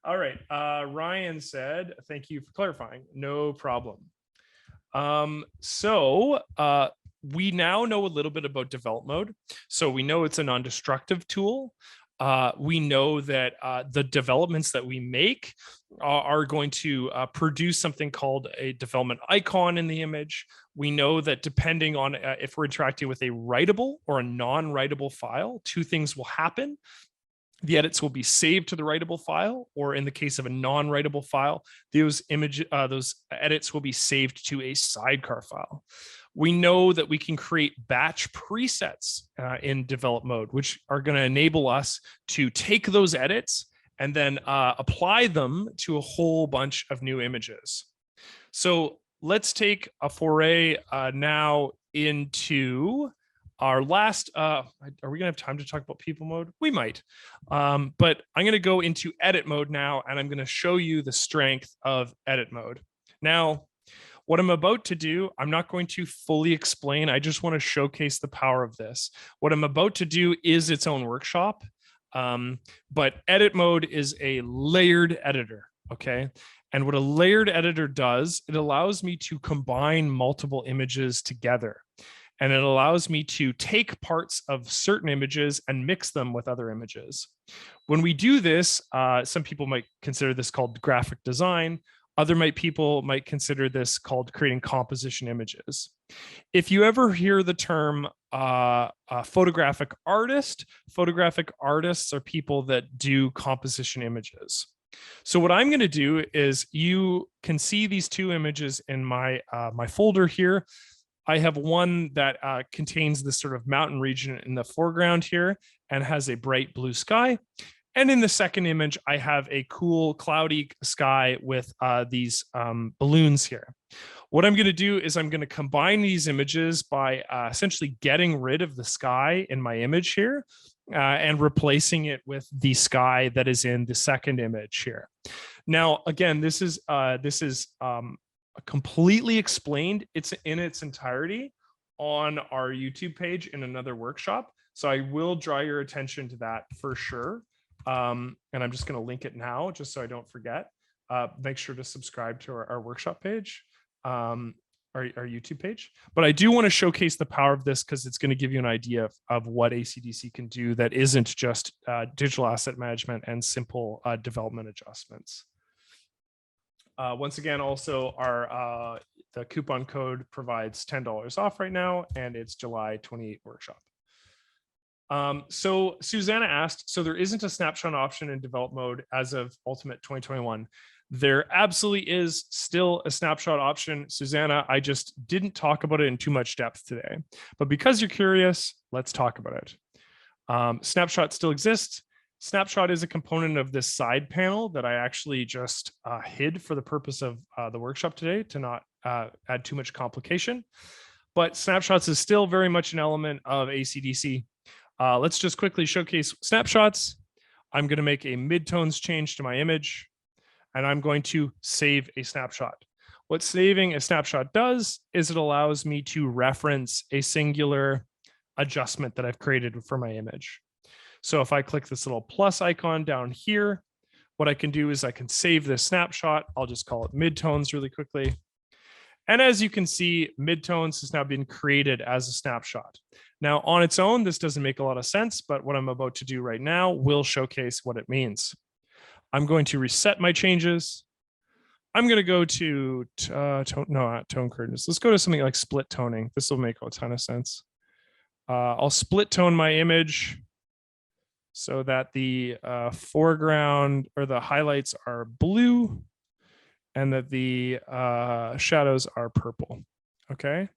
All right, Ryan said, thank you for clarifying, no problem. So we now know a little bit about develop mode. So we know it's a non-destructive tool. We know that the developments that we make are going to produce something called a development icon in the image. We know that depending on if we're interacting with a writable or a non-writable file, two things will happen. The edits will be saved to the writable file, or in the case of a non-writable file, those edits will be saved to a sidecar file. We know that we can create batch presets in develop mode, which are going to enable us to take those edits and then apply them to a whole bunch of new images. So let's take a foray now into our last, are we gonna have time to talk about people mode? We might, but I'm gonna go into edit mode now, and I'm gonna show you the strength of edit mode. Now, what I'm about to do, I'm not going to fully explain. I just wanna showcase the power of this. What I'm about to do is its own workshop, but edit mode is a layered editor, okay? And what a layered editor does, it allows me to combine multiple images together. And it allows me to take parts of certain images and mix them with other images. When we do this, some people might consider this called graphic design. Other people might consider this called creating composition images. If you ever hear the term photographic artists are people that do composition images. So what I'm going to do is, you can see these two images in my folder here. I have one that contains this sort of mountain region in the foreground here and has a bright blue sky. And in the second image, I have a cool cloudy sky with these balloons here. What I'm going to do is I'm going to combine these images by essentially getting rid of the sky in my image here and replacing it with the sky that is in the second image here. Now, again, this is completely explained. It's in its entirety on our YouTube page in another workshop. So I will draw your attention to that for sure. And I'm just going to link it now, just so I don't forget. Make sure to subscribe to our workshop page, our YouTube page. But I do want to showcase the power of this, because it's going to give you an idea of what ACDC can do that isn't just digital asset management and simple development adjustments. Once again, also our the coupon code provides $10 off right now, and it's July 28 workshop. So Susanna asked, so there isn't a snapshot option in develop mode as of Ultimate 2021. There absolutely is still a snapshot option, Susanna. I just didn't talk about it in too much depth today, but because you're curious, let's talk about it. Snapshot still exists. Snapshot is a component of this side panel that I actually just hid for the purpose of the workshop today to not add too much complication. But snapshots is still very much an element of ACDC. Let's just quickly showcase snapshots. I'm going to make a midtones change to my image, and I'm going to save a snapshot. What saving a snapshot does is it allows me to reference a singular adjustment that I've created for my image. So if I click this little plus icon down here, what I can do is I can save this snapshot. I'll just call it midtones really quickly. And as you can see, midtones has now been created as a snapshot. Now on its own, this doesn't make a lot of sense, but what I'm about to do right now will showcase what it means. I'm going to reset my changes. I'm going to go to tone curtains. Let's go to something like split toning. This will make a ton of sense. I'll split tone my image so that the foreground or the highlights are blue and that the shadows are purple. Okay.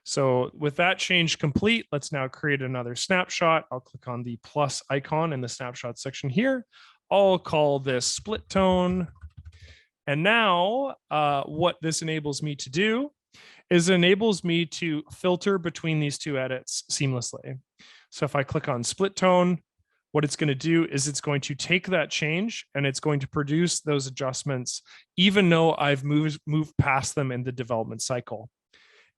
So with that change complete, let's now create another snapshot. I'll click on the plus icon in the snapshot section here. I'll call this split tone. And now what this enables me to do is it enables me to filter between these two edits seamlessly. So if I click on split tone, what it's going to do is it's going to take that change and it's going to produce those adjustments, even though I've moved past them in the development cycle.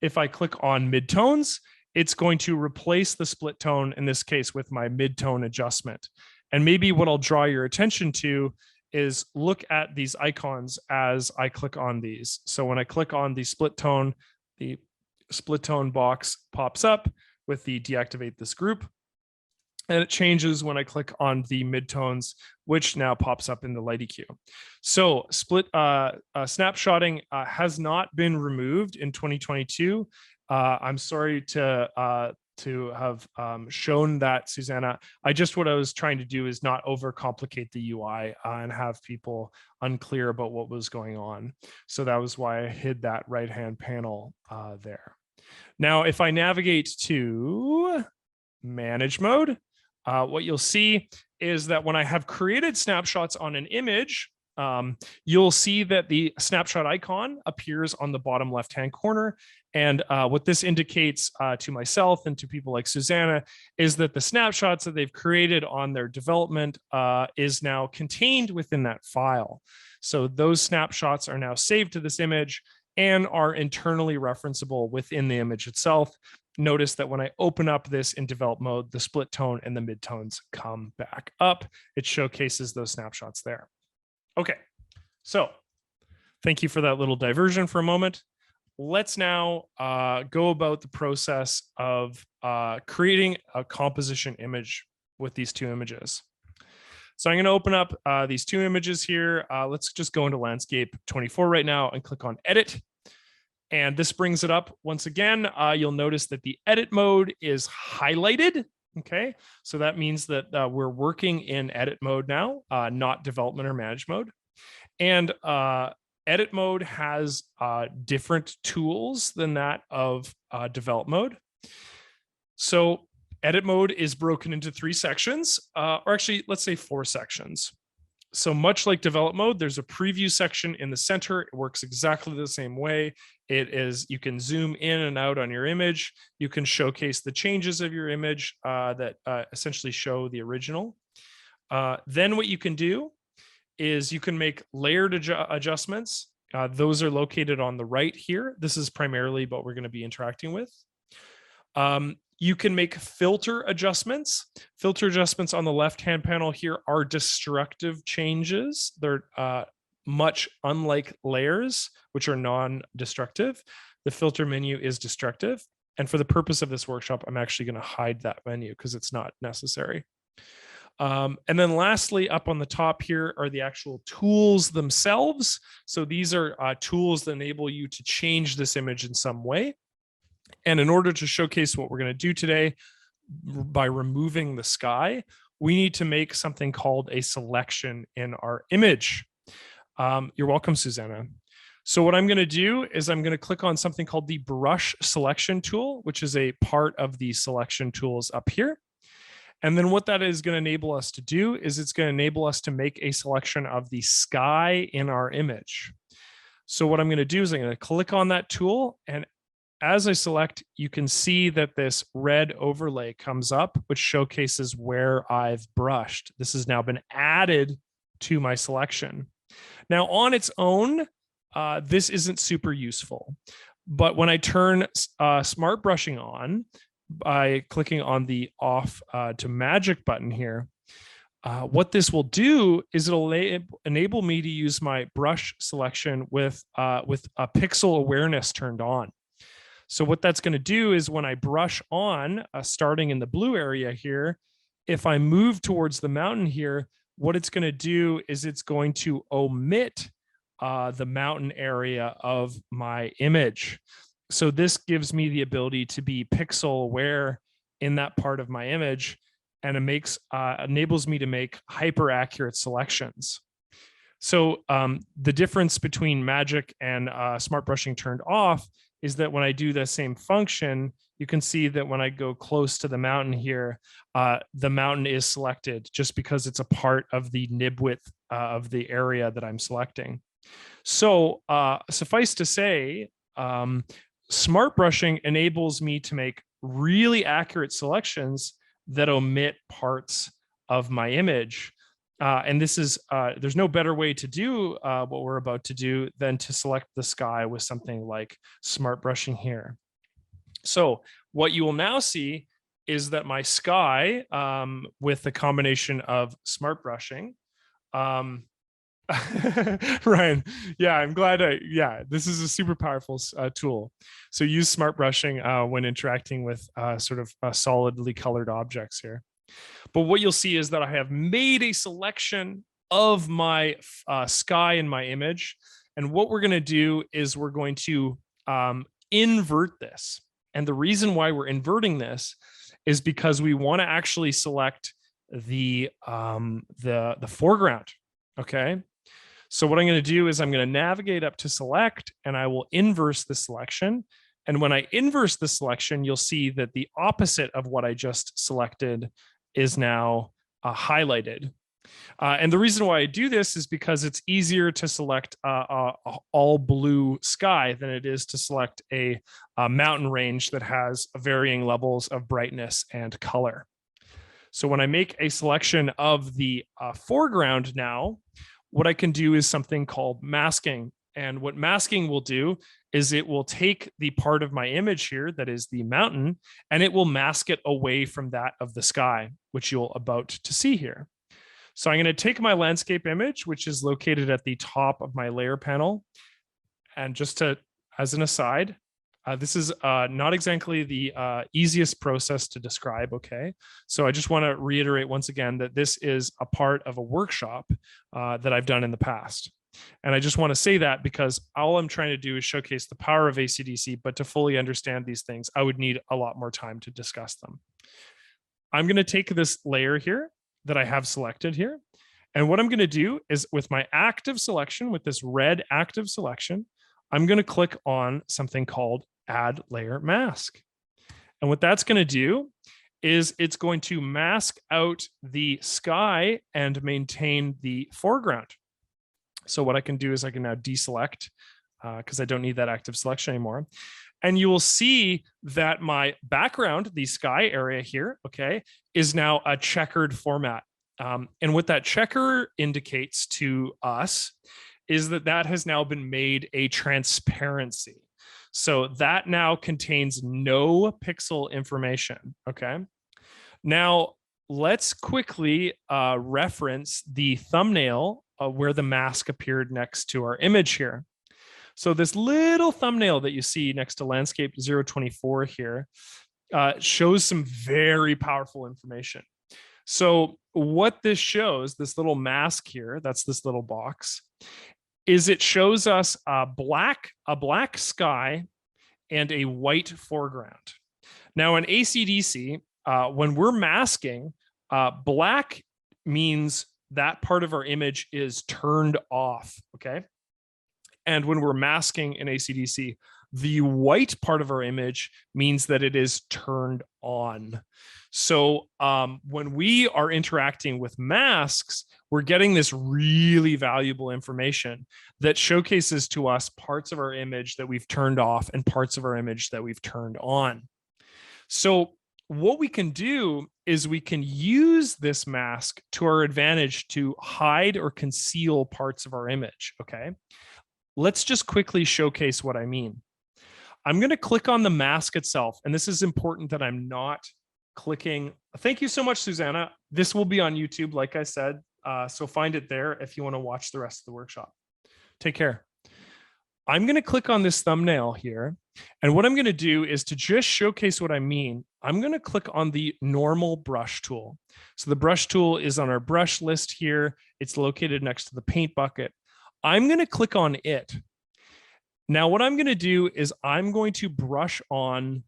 If I click on midtones, it's going to replace the split tone, in this case, with my midtone adjustment. And maybe what I'll draw your attention to is look at these icons as I click on these. So when I click on the split tone box pops up with the deactivate this group. And it changes when I click on the midtones, which now pops up in the light EQ. So snapshotting has not been removed in 2022. I'm sorry to have shown that, Susanna. What I was trying to do is not overcomplicate the UI and have people unclear about what was going on. So that was why I hid that right-hand panel there. Now, if I navigate to manage mode, what you'll see is that when I have created snapshots on an image, you'll see that the snapshot icon appears on the bottom left-hand corner. And what this indicates to myself and to people like Susanna is that the snapshots that they've created on their development is now contained within that file. So those snapshots are now saved to this image and are internally referenceable within the image itself. Notice that when I open up this in develop mode, the split tone and the midtones come back up. It showcases those snapshots there. Okay, so thank you for that little diversion for a moment. Let's now go about the process of creating a composition image with these two images. So I'm going to open up these two images here. Let's just go into landscape 24 right now and click on edit. And this brings it up once again. You'll notice that the edit mode is highlighted. Okay, so that means that we're working in edit mode now, not development or manage mode. And edit mode has different tools than that of develop mode. So edit mode is broken into 3 sections, or actually, let's say 4 sections. So much like develop mode, there's a preview section in the center. It works exactly the same way. It is, you can zoom in and out on your image. You can showcase the changes of your image that essentially show the original. Then what you can do is you can make layered adjustments. Those are located on the right here. This is primarily what we're going to be interacting with. You can make filter adjustments. Filter adjustments on the left-hand panel here are destructive changes. They're much unlike layers, which are non-destructive. The filter menu is destructive. And for the purpose of this workshop, I'm actually going to hide that menu because it's not necessary. And then lastly, up on the top here are the actual tools themselves. So these are tools that enable you to change this image in some way. And in order to showcase what we're going to do today, by removing the sky, we need to make something called a selection in our image. You're welcome, Susanna. So what I'm going to do is I'm going to click on something called the brush selection tool, which is a part of the selection tools up here. And then what that is going to enable us to do is it's going to enable us to make a selection of the sky in our image. So what I'm going to do is I'm going to click on that tool, and as I select, you can see that this red overlay comes up, which showcases where I've brushed. This has now been added to my selection. Now, on its own, this isn't super useful. But when I turn smart brushing on by clicking on the off to magic button here, what this will do is it'll enable me to use my brush selection with a pixel awareness turned on. So what that's going to do is when I brush on, starting in the blue area here, if I move towards the mountain here, what it's going to do is it's going to omit the mountain area of my image. So this gives me the ability to be pixel aware in that part of my image, and it enables me to make hyper accurate selections. So the difference between magic and smart brushing turned off is that when I do the same function, you can see that when I go close to the mountain here, the mountain is selected just because it's a part of the nib width of the area that I'm selecting. So suffice to say, smart brushing enables me to make really accurate selections that omit parts of my image. And this is, there's no better way to do what we're about to do than to select the sky with something like smart brushing here. So what you will now see is that my sky, with the combination of smart brushing, Ryan, yeah, I'm glad. This is a super powerful tool. So use smart brushing when interacting with sort of solidly colored objects here. But what you'll see is that I have made a selection of my sky in my image. And what we're going to do is we're going to invert this. And the reason why we're inverting this is because we want to actually select the foreground. Okay. So what I'm going to do is I'm going to navigate up to select, and I will inverse the selection. And when I inverse the selection, you'll see that the opposite of what I just selected is now highlighted. And the reason why I do this is because it's easier to select all blue sky than it is to select a mountain range that has varying levels of brightness and color. So when I make a selection of the foreground now, what I can do is something called masking. And what masking will do is it will take the part of my image here that is the mountain, and it will mask it away from that of the sky, which you'll about to see here. So I'm going to take my landscape image, which is located at the top of my layer panel. And just to, as an aside, this is not exactly the easiest process to describe, okay? So I just want to reiterate once again that this is a part of a workshop that I've done in the past. And I just want to say that because all I'm trying to do is showcase the power of ACDC, but to fully understand these things, I would need a lot more time to discuss them. I'm going to take this layer here that I have selected here. And what I'm going to do is with my active selection, with this red active selection, I'm going to click on something called Add Layer Mask. And what that's going to do is it's going to mask out the sky and maintain the foreground. So what I can do is I can now deselect because I don't need that active selection anymore. And you will see that my background, the sky area here, okay, is now a checkered format. And what that checker indicates to us is that that has now been made a transparency. So that now contains no pixel information, okay? Now, let's quickly reference the thumbnail where the mask appeared next to our image here. So this little thumbnail that you see next to landscape 024 here shows some very powerful information. So what this shows, this little mask here, that's this little box, is it shows us a black sky and a white foreground. Now in ACDC, when we're masking, black means that part of our image is turned off, okay? And when we're masking in ACDC, the white part of our image means that it is turned on. So when we are interacting with masks, we're getting this really valuable information that showcases to us parts of our image that we've turned off and parts of our image that we've turned on. So what we can do is we can use this mask to our advantage to hide or conceal parts of our image, okay? Let's just quickly showcase what I mean. I'm going to click on the mask itself, and this is important that I'm not clicking. Thank you so much, Susanna. This will be on YouTube, like I said, so find it there if you want to watch the rest of the workshop. Take care. I'm going to click on this thumbnail here, and what I'm going to do is to just showcase what I mean. I'm going to click on the normal brush tool. So the brush tool is on our brush list here. It's located next to the paint bucket. I'm going to click on it. Now, what I'm going to do is I'm going to brush on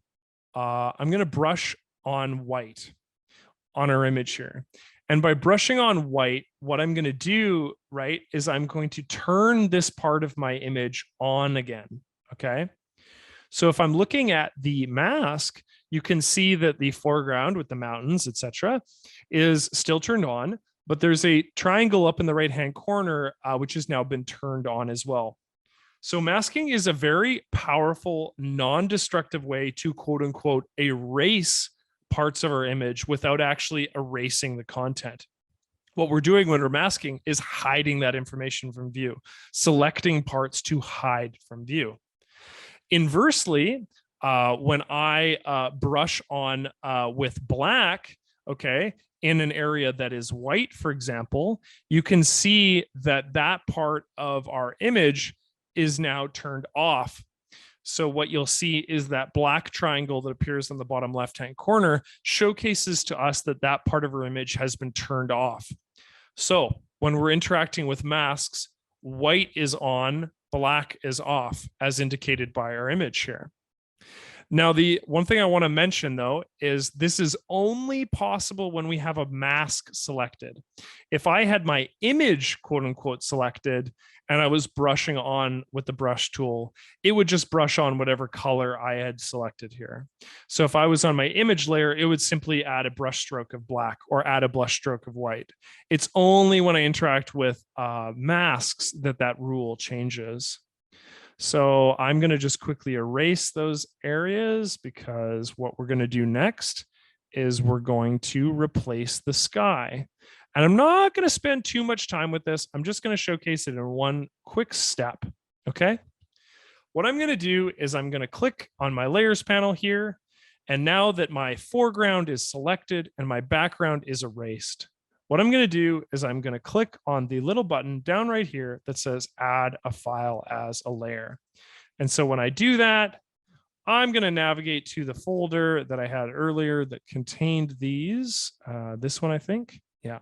white on our image here. And by brushing on white, what I'm going to do, right, is I'm going to turn this part of my image on again, okay? So if I'm looking at the mask, you can see that the foreground with the mountains, etc., is still turned on, but there's a triangle up in the right-hand corner, which has now been turned on as well. So masking is a very powerful, non-destructive way to quote unquote erase parts of our image without actually erasing the content. What we're doing when we're masking is hiding that information from view, selecting parts to hide from view. Inversely, when I brush on with black, okay, in an area that is white, for example, you can see that that part of our image is now turned off. So what you'll see is that black triangle that appears on the bottom left-hand corner showcases to us that that part of our image has been turned off. So when we're interacting with masks, white is on, black is off, as indicated by our image here. Now, the one thing I want to mention, though, is this is only possible when we have a mask selected. If I had my image, quote unquote, selected, and I was brushing on with the brush tool, it would just brush on whatever color I had selected here. So if I was on my image layer, it would simply add a brush stroke of black or add a brush stroke of white. It's only when I interact with masks that that rule changes. So I'm going to just quickly erase those areas because what we're going to do next is we're going to replace the sky. And I'm not going to spend too much time with this. I'm just going to showcase it in one quick step. Okay. What I'm going to do is I'm going to click on my layers panel here. And now that my foreground is selected and my background is erased, what I'm going to do is I'm going to click on the little button down right here that says add a file as a layer. And so when I do that, I'm going to navigate to the folder that I had earlier that contained these. This one, I think. Yeah.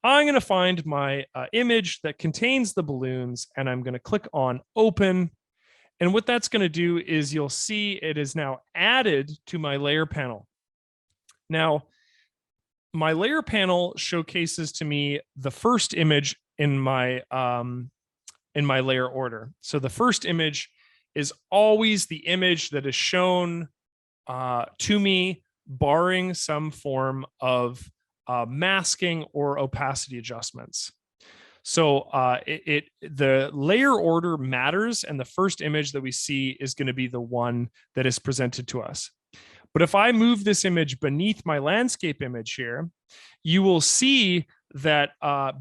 I'm going to find my image that contains the balloons, and I'm going to click on open. And what that's going to do is you'll see it is now added to my layer panel. Now, my layer panel showcases to me the first image in my layer order. So the first image is always the image that is shown to me, barring some form of masking or opacity adjustments. So the layer order matters, and the first image that we see is going to be the one that is presented to us. But if I move this image beneath my landscape image here, you will see that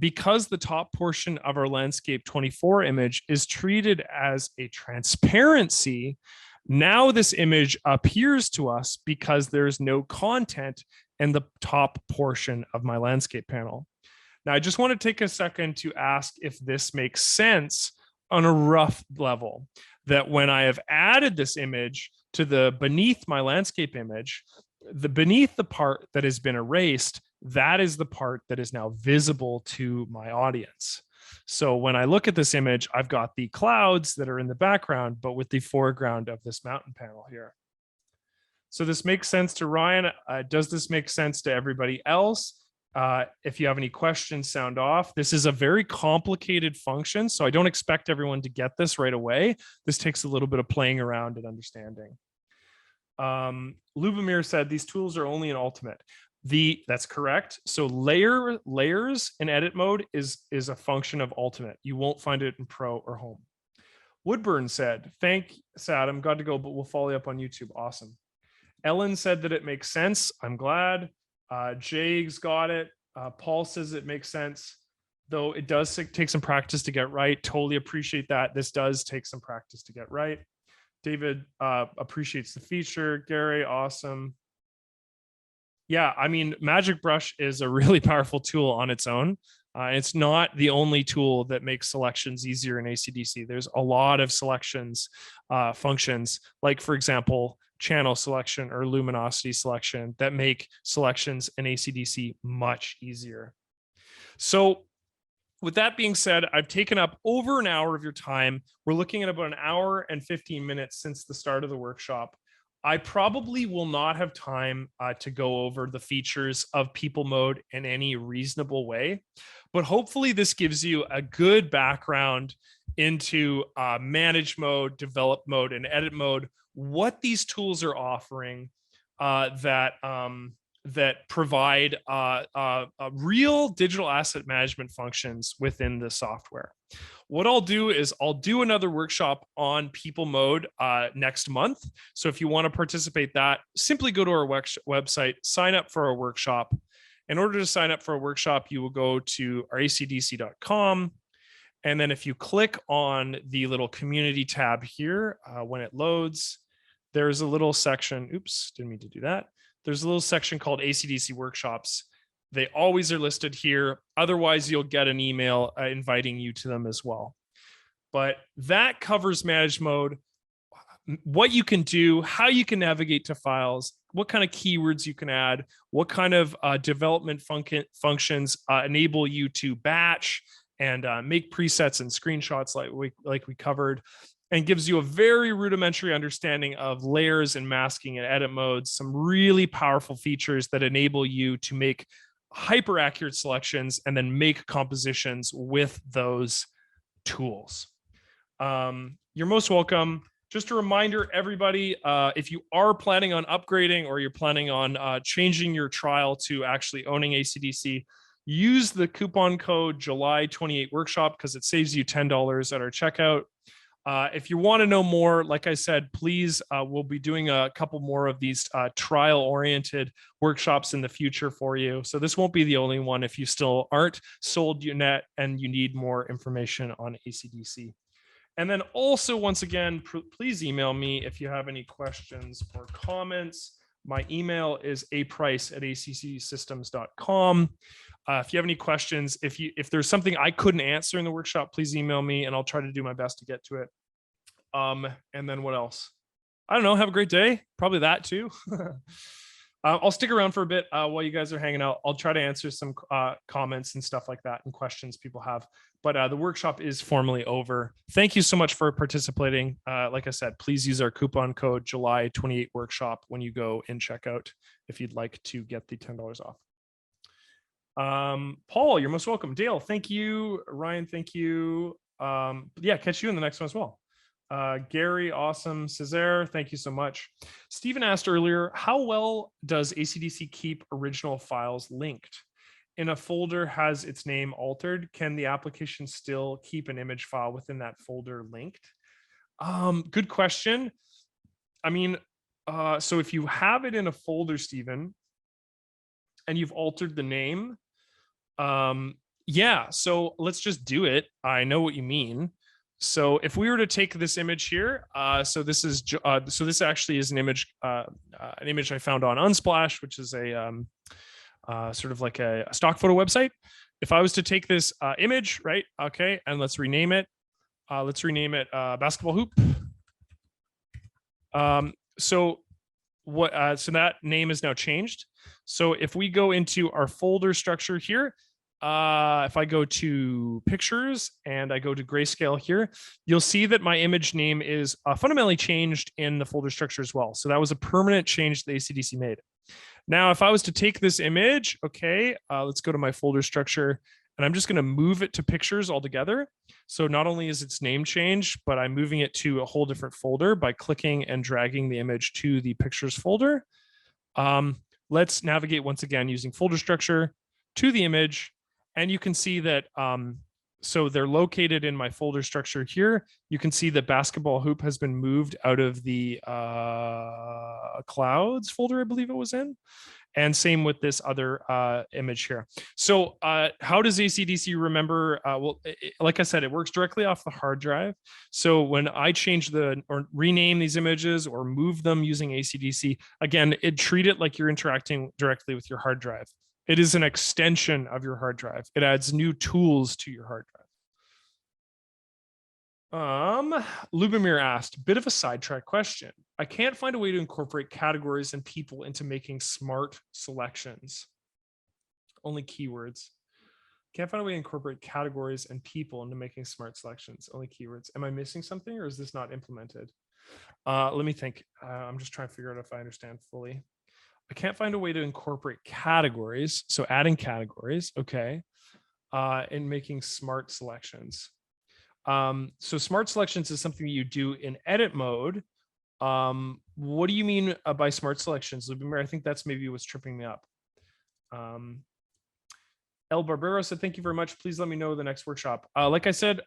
because the top portion of our landscape 24 image is treated as a transparency, now this image appears to us because there's no content in the top portion of my landscape panel. Now, I just want to take a second to ask if this makes sense on a rough level, that when I have added this image to the beneath my landscape image, beneath the part that has been erased, that is the part that is now visible to my audience. So when I look at this image, I've got the clouds that are in the background, but with the foreground of this mountain panel here. So this makes sense to Ryan. Does this make sense to everybody else? If you have any questions, sound off. This is a very complicated function, so I don't expect everyone to get this right away. This takes a little bit of playing around and understanding. Lubomir said these tools are only in Ultimate. That's correct. So layers in edit mode is a function of Ultimate. You won't find it in Pro or Home. Woodburn said, thanks, Adam. Got to go, but we'll follow you up on YouTube. Awesome. Ellen said that it makes sense. I'm glad. Jake's got it. Paul says it makes sense, though it does take some practice to get right. Totally appreciate that. This does take some practice to get right. David appreciates the feature. Gary, awesome. Yeah, I mean, Magic Brush is a really powerful tool on its own. It's not the only tool that makes selections easier in ACDC. There's a lot of selections functions, like, for example, channel selection or luminosity selection that make selections in ACDC much easier. So with that being said, I've taken up over an hour of your time. We're looking at about an hour and 15 minutes since the start of the workshop. I probably will not have time to go over the features of people mode in any reasonable way, but hopefully this gives you a good background into manage mode, develop mode, and edit mode, what these tools are offering that provide real digital asset management functions within the software. What I'll do is I'll do another workshop on people mode next month. So if you want to participate that, simply go to our website, sign up for our workshop. In order to sign up for a workshop, you will go to our acdc.com. And then if you click on the little community tab here, when it loads, there's a little section. Oops, didn't mean to do that. There's a little section called ACDC workshops. They always are listed here. Otherwise, you'll get an email inviting you to them as well. But that covers manage mode, what you can do, how you can navigate to files, what kind of keywords you can add, what kind of development functions enable you to batch and make presets and screenshots like we covered, and gives you a very rudimentary understanding of layers and masking and edit modes, some really powerful features that enable you to make hyper accurate selections and then make compositions with those tools. You're most welcome. Just a reminder, everybody, if you are planning on upgrading or you're planning on changing your trial to actually owning ACDC, use the coupon code July 28 workshop because it saves you $10 at our checkout. If you want to know more, like I said, please, we'll be doing a couple more of these trial-oriented workshops in the future for you. So this won't be the only one if you still aren't sold yet and you need more information on ACDC. And then also, once again, please email me if you have any questions or comments. My email is aprice@accsystems.com. If you have any questions, if there's something I couldn't answer in the workshop, please email me and I'll try to do my best to get to it. And then what else? I don't know. Have a great day. Probably that too. I'll stick around for a bit while you guys are hanging out. I'll try to answer some comments and stuff like that and questions people have. But the workshop is formally over. Thank you so much for participating. Like I said, please use our coupon code July 28 workshop when you go in checkout if you'd like to get the $10 off. Paul, you're most welcome. Dale, thank you. Ryan, thank you. Yeah, catch you in the next one as well. Gary, awesome. Cesar, thank you so much. Stephen asked earlier, how well does ACDC keep original files linked? In a folder has its name altered, can the application still keep an image file within that folder linked? Good question. I mean, so if you have it in a folder, Stephen, and you've altered the name, yeah, so let's just do it. I know what you mean. So if we were to take this image here, so this actually is an image I found on Unsplash, which is a sort of like a stock photo website. If I was to take this image, right? Okay, and let's rename it. Basketball hoop. So so that name is now changed. So if we go into our folder structure here, if I go to pictures and I go to grayscale here, you'll see that my image name is fundamentally changed in the folder structure as well. So that was a permanent change that ACDC made. Now, if I was to take this image, okay, let's go to my folder structure, and I'm just going to move it to pictures altogether. So not only is its name changed, but I'm moving it to a whole different folder by clicking and dragging the image to the pictures folder. Let's navigate once again using folder structure to the image. And you can see that, so they're located in my folder structure here. You can see that basketball hoop has been moved out of the clouds folder, I believe it was in. And same with this other image here. So how does ACDC remember? Like I said, it works directly off the hard drive. So when I change or rename these images or move them using ACDC, again, treat it like you're interacting directly with your hard drive. It is an extension of your hard drive. It adds new tools to your hard drive. Lubomir asked, bit of a sidetrack question. I can't find a way to incorporate categories and people into making smart selections. Only keywords. Can't find a way to incorporate categories and people into making smart selections. Only keywords. Am I missing something, or is this not implemented? Let me think. I'm just trying to figure out if I understand fully. I can't find a way to incorporate categories. So adding categories, okay, and making smart selections. So smart selections is something you do in edit mode. What do you mean by smart selections, Lubomir? I think that's maybe what's tripping me up. El Barbero said, thank you very much. Please let me know the next workshop. Like I said,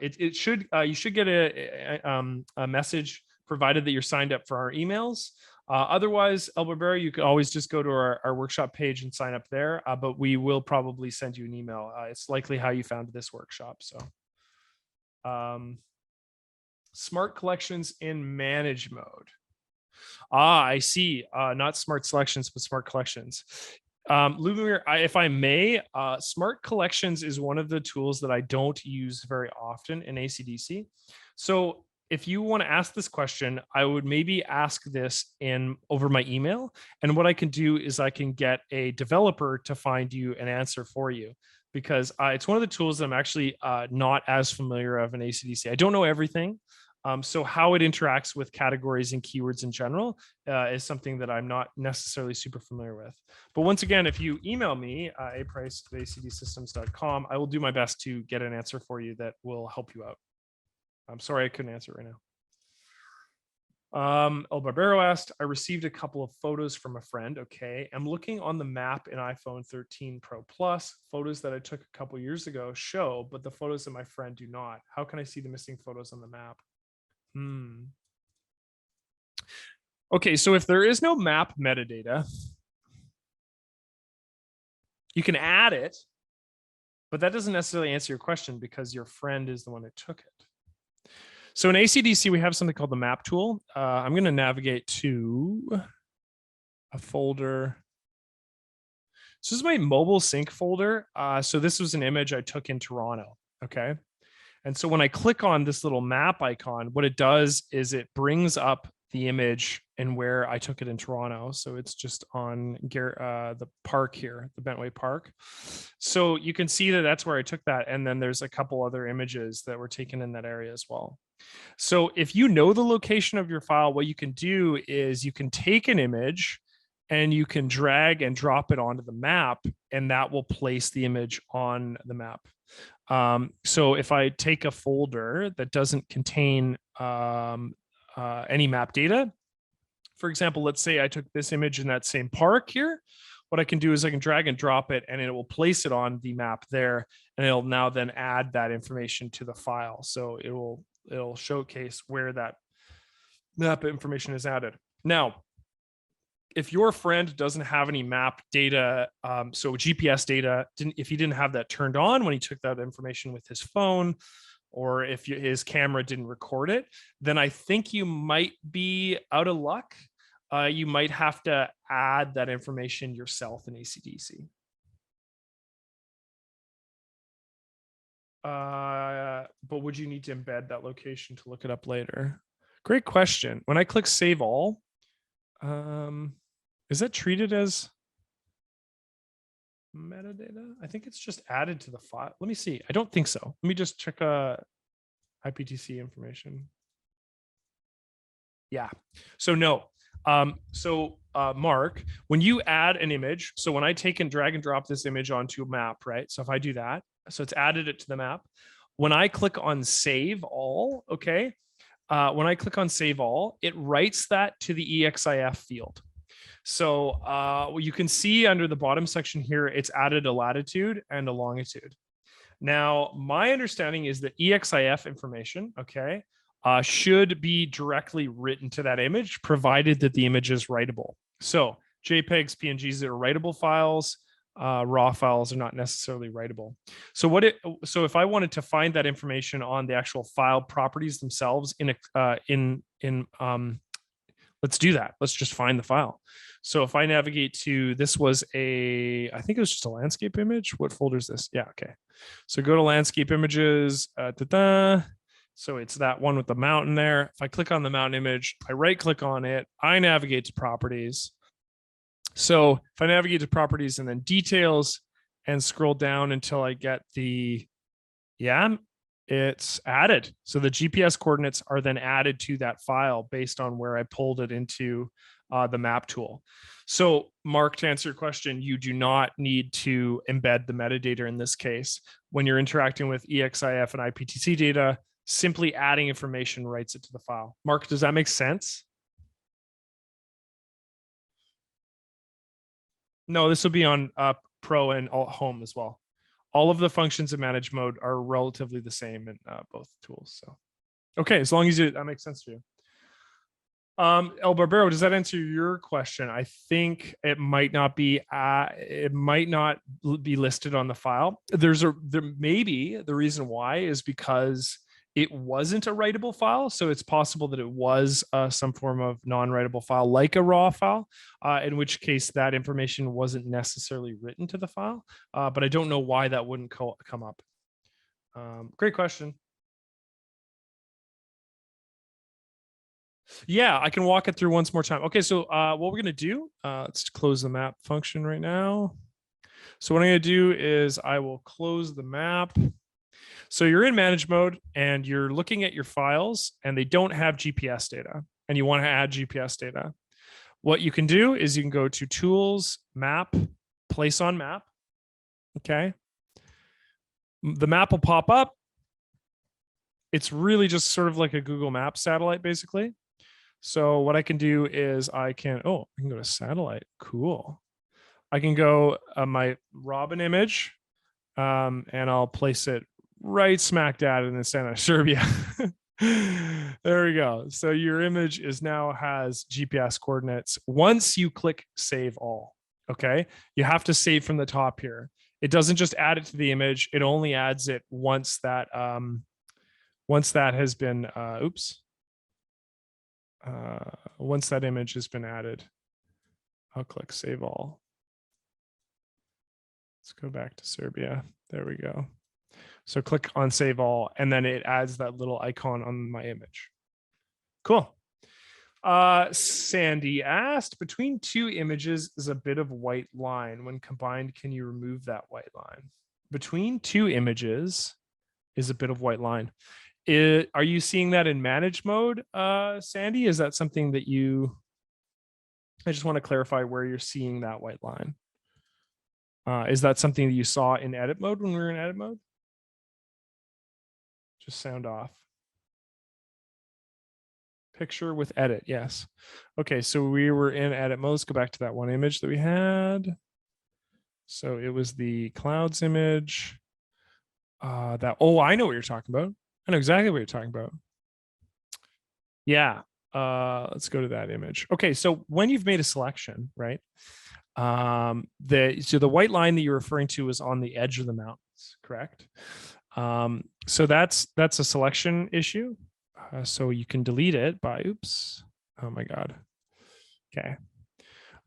you should get a message provided that you're signed up for our emails. Otherwise, El Barbero, you can always just go to our workshop page and sign up there, but we will probably send you an email. It's likely how you found this workshop. So smart collections in manage mode. I see. Not smart selections, but smart collections. Lubomir, if I may, smart collections is one of the tools that I don't use very often in ACDC. So if you want to ask this question, I would maybe ask this over my email. And what I can do is I can get a developer to find you an answer for you, because it's one of the tools that I'm actually not as familiar of in ACDC. I don't know everything. So how it interacts with categories and keywords in general is something that I'm not necessarily super familiar with. But once again, if you email me, aprice@acdsystems.com, I will do my best to get an answer for you that will help you out. I'm sorry I couldn't answer right now. El Barbero asked, I received a couple of photos from a friend. Okay. I'm looking on the map in iPhone 13 Pro Plus. Photos that I took a couple years ago show, but the photos of my friend do not. How can I see the missing photos on the map? Okay, so if there is no map metadata, you can add it, but that doesn't necessarily answer your question because your friend is the one that took it. So in ACDC, we have something called the map tool. I'm going to navigate to a folder. So this is my mobile sync folder. So this was an image I took in Toronto. Okay. And so when I click on this little map icon, what it does is it brings up the image and where I took it in Toronto. So it's just on the park here, the Bentway Park. So you can see that that's where I took that. And then there's a couple other images that were taken in that area as well. So if you know the location of your file, what you can do is you can take an image and you can drag and drop it onto the map, and that will place the image on the map. So if I take a folder that doesn't contain any map data, for example, let's say I took this image in that same park here, what I can do is I can drag and drop it and it will place it on the map there, and it'll now then add that information to the file. So it'll showcase where that map information is added. Now, if your friend doesn't have any map data, so GPS data, if he didn't have that turned on when he took that information with his phone, or if his camera didn't record it, then I think you might be out of luck. You might have to add that information yourself in ACDC. But would you need to embed that location to look it up later? Great question. When I click Save All, Is that treated as metadata? I think it's just added to the file. Let me see. I don't think so. Let me just check IPTC information. Yeah. So no. Mark, when you add an image, so when I take and drag and drop this image onto a map, right? So if I do that, so it's added it to the map. When I click on save all, okay, when I click on save all, it writes that to the EXIF field. So you can see under the bottom section here, it's added a latitude and a longitude. Now, my understanding is that EXIF information, okay, should be directly written to that image, provided that the image is writable. So JPEGs, PNGs are writable files. Raw files are not necessarily writable. So if I wanted to find that information on the actual file properties themselves let's do that. Let's just find the file. So if I navigate to, I think it was just a landscape image. What folder is this? Yeah, okay. So go to landscape images. So it's that one with the mountain there. If I click on the mountain image, I right click on it, I navigate to properties. So if I navigate to properties and then details and scroll down until I get it's added. So the GPS coordinates are then added to that file based on where I pulled it into the map tool. So Mark, to answer your question, you do not need to embed the metadata in this case. When you're interacting with EXIF and IPTC data, simply adding information writes it to the file. Mark, does that make sense? No, this will be on Pro and Home as well. All of the functions in manage mode are relatively the same in both tools. So, okay, as long as that makes sense to you. El Barbero, does that answer your question? I think it might not be listed on the file. Maybe the reason why is because it wasn't a writable file. So it's possible that it was some form of non-writable file, like a raw file, in which case that information wasn't necessarily written to the file. But I don't know why that wouldn't come up. Great question. Yeah, I can walk it through once more time. Okay, so what we're going to do, let's close the map function right now. So what I'm going to do is I will close the map. So you're in manage mode and you're looking at your files and they don't have GPS data and you want to add GPS data. What you can do is you can go to tools, map, place on map. Okay. The map will pop up. It's really just sort of like a Google Maps satellite, basically. So what I can do is I can go to satellite. Cool. I can go my Robin image and I'll place it right smack dab in the center of Serbia. There we go. So your image has GPS coordinates. Once you click save all, okay, you have to save from the top here. It doesn't just add it to the image. It only adds it once that has been, once that image has been added. I'll click save all. Let's go back to Serbia. There we go. So click on save all, and then it adds that little icon on my image. Cool. Sandy asked, between two images is a bit of white line. When combined, can you remove that white line? Between two images is a bit of white line. Are you seeing that in manage mode, Sandy? Is that something that I just want to clarify where you're seeing that white line. Is that something that you saw in edit mode when we were in edit mode? Just sound off. Picture with edit, yes. Okay, so we were in edit mode. Let's go back to that one image that we had. So it was the clouds image. I know what you're talking about. I know exactly what you're talking about. Yeah, let's go to that image. Okay, so when you've made a selection, right? So the white line that you're referring to is on the edge of the mountains, correct? So that's a selection issue. So you can delete it by, oh my God. Okay.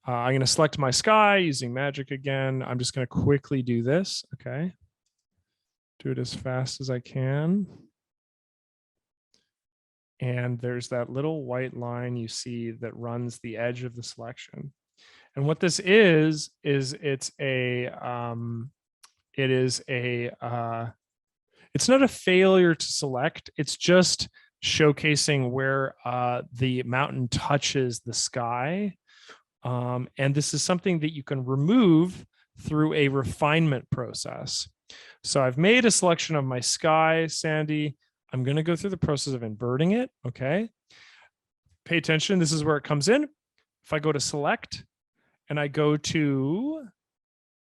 I'm going to select my sky using magic again. I'm just going to quickly do this. Okay. Do it as fast as I can. And there's that little white line you see that runs the edge of the selection. And what this is it's not a failure to select. It's just showcasing where the mountain touches the sky. And this is something that you can remove through a refinement process. So I've made a selection of my sky, Sandy. I'm going to go through the process of inverting it. Okay. Pay attention. This is where it comes in. If I go to select and I go to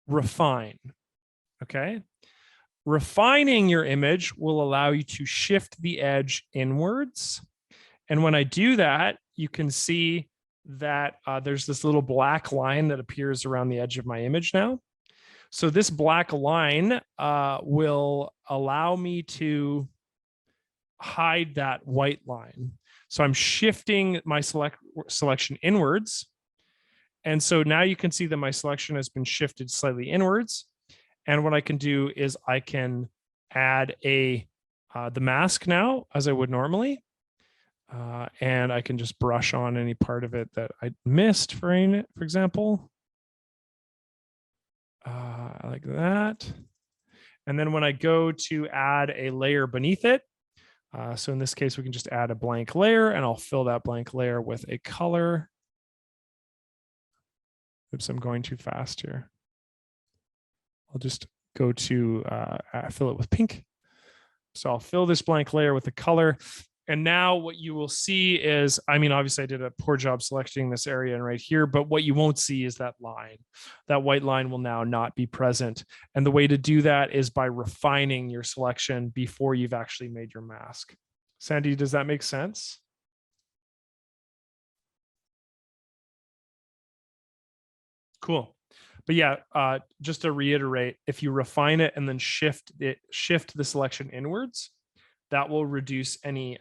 refine, okay. Refining your image will allow you to shift the edge inwards. And when I do that, you can see that there's this little black line that appears around the edge of my image now. So this black line will allow me to hide that white line. So I'm shifting my selection inwards. And so now you can see that my selection has been shifted slightly inwards. And what I can do is I can add the mask now as I would normally. And I can just brush on any part of it that I missed, for example. Like that. And then when I go to add a layer beneath it, so in this case, we can just add a blank layer and I'll fill that blank layer with a color. Oops, I'm going too fast here. I'll just go to fill it with pink. So I'll fill this blank layer with a color. And now what you will see is, I mean, obviously I did a poor job selecting this area and right here, but what you won't see is that line. That white line will now not be present. And the way to do that is by refining your selection before you've actually made your mask. Sandy, does that make sense? Cool. But yeah, just to reiterate, if you refine it and then shift the selection inwards, that will reduce any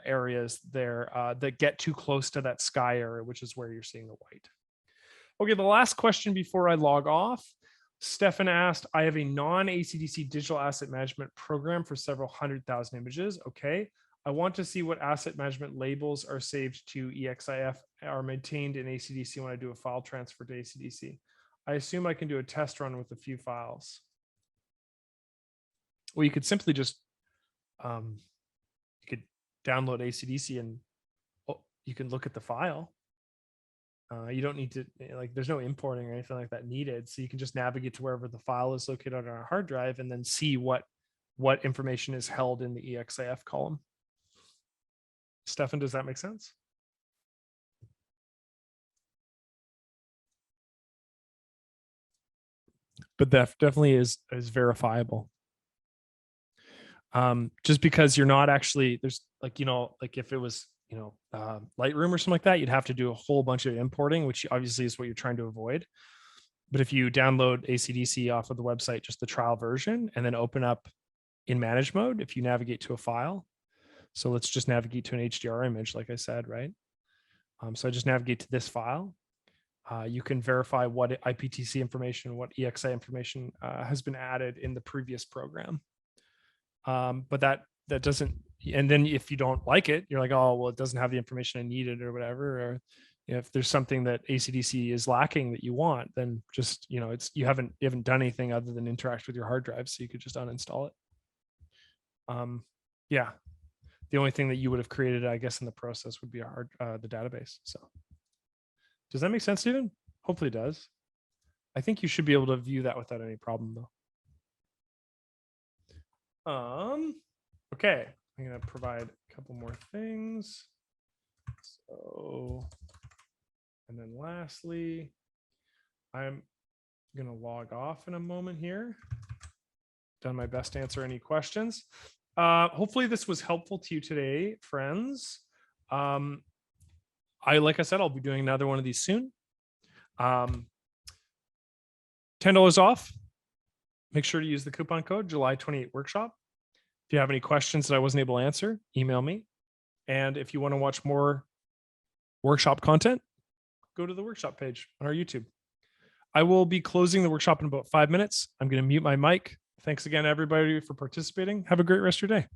areas there that get too close to that sky area, which is where you're seeing the white. Okay, the last question before I log off. Stefan asked, I have a non-ACDC digital asset management program for several 100,000 images. Okay, I want to see what asset management labels are saved to EXIF are maintained in ACDC when I do a file transfer to ACDC. I assume I can do a test run with a few files. Well, you could simply just you could download ACDC and you can look at the file. You don't need to, like, there's no importing or anything like that needed. So you can just navigate to wherever the file is located on our hard drive and then see what information is held in the EXIF column. Stefan, does that make sense? But that definitely is verifiable. Just because you're not actually, there's like, like if it was, Lightroom or something like that, you'd have to do a whole bunch of importing, which obviously is what you're trying to avoid. But if you download ACDC off of the website, just the trial version, and then open up in manage mode, if you navigate to a file, so let's just navigate to an HDR image, like I said, right? So I just navigate to this file. You can verify what IPTC information, what EXI information has been added in the previous program. But that doesn't, and then if you don't like it, you're like, oh, well, it doesn't have the information I needed or whatever, or if there's something that ACDC is lacking that you want, then just, it's, you haven't done anything other than interact with your hard drive. So you could just uninstall it. Yeah. The only thing that you would have created, I guess, in the process would be the database. So does that make sense, Stephen? Hopefully it does. I think you should be able to view that without any problem though. Okay, I'm going to provide a couple more things. So, and then lastly, I'm going to log off in a moment here. Done my best to answer any questions. Hopefully this was helpful to you today, friends. Like I said, I'll be doing another one of these soon. $10 off. Make sure to use the coupon code July 28 workshop. If you have any questions that I wasn't able to answer, email me. And if you want to watch more workshop content, go to the workshop page on our YouTube. I will be closing the workshop in about 5 minutes. I'm going to mute my mic. Thanks again, everybody, for participating. Have a great rest of your day.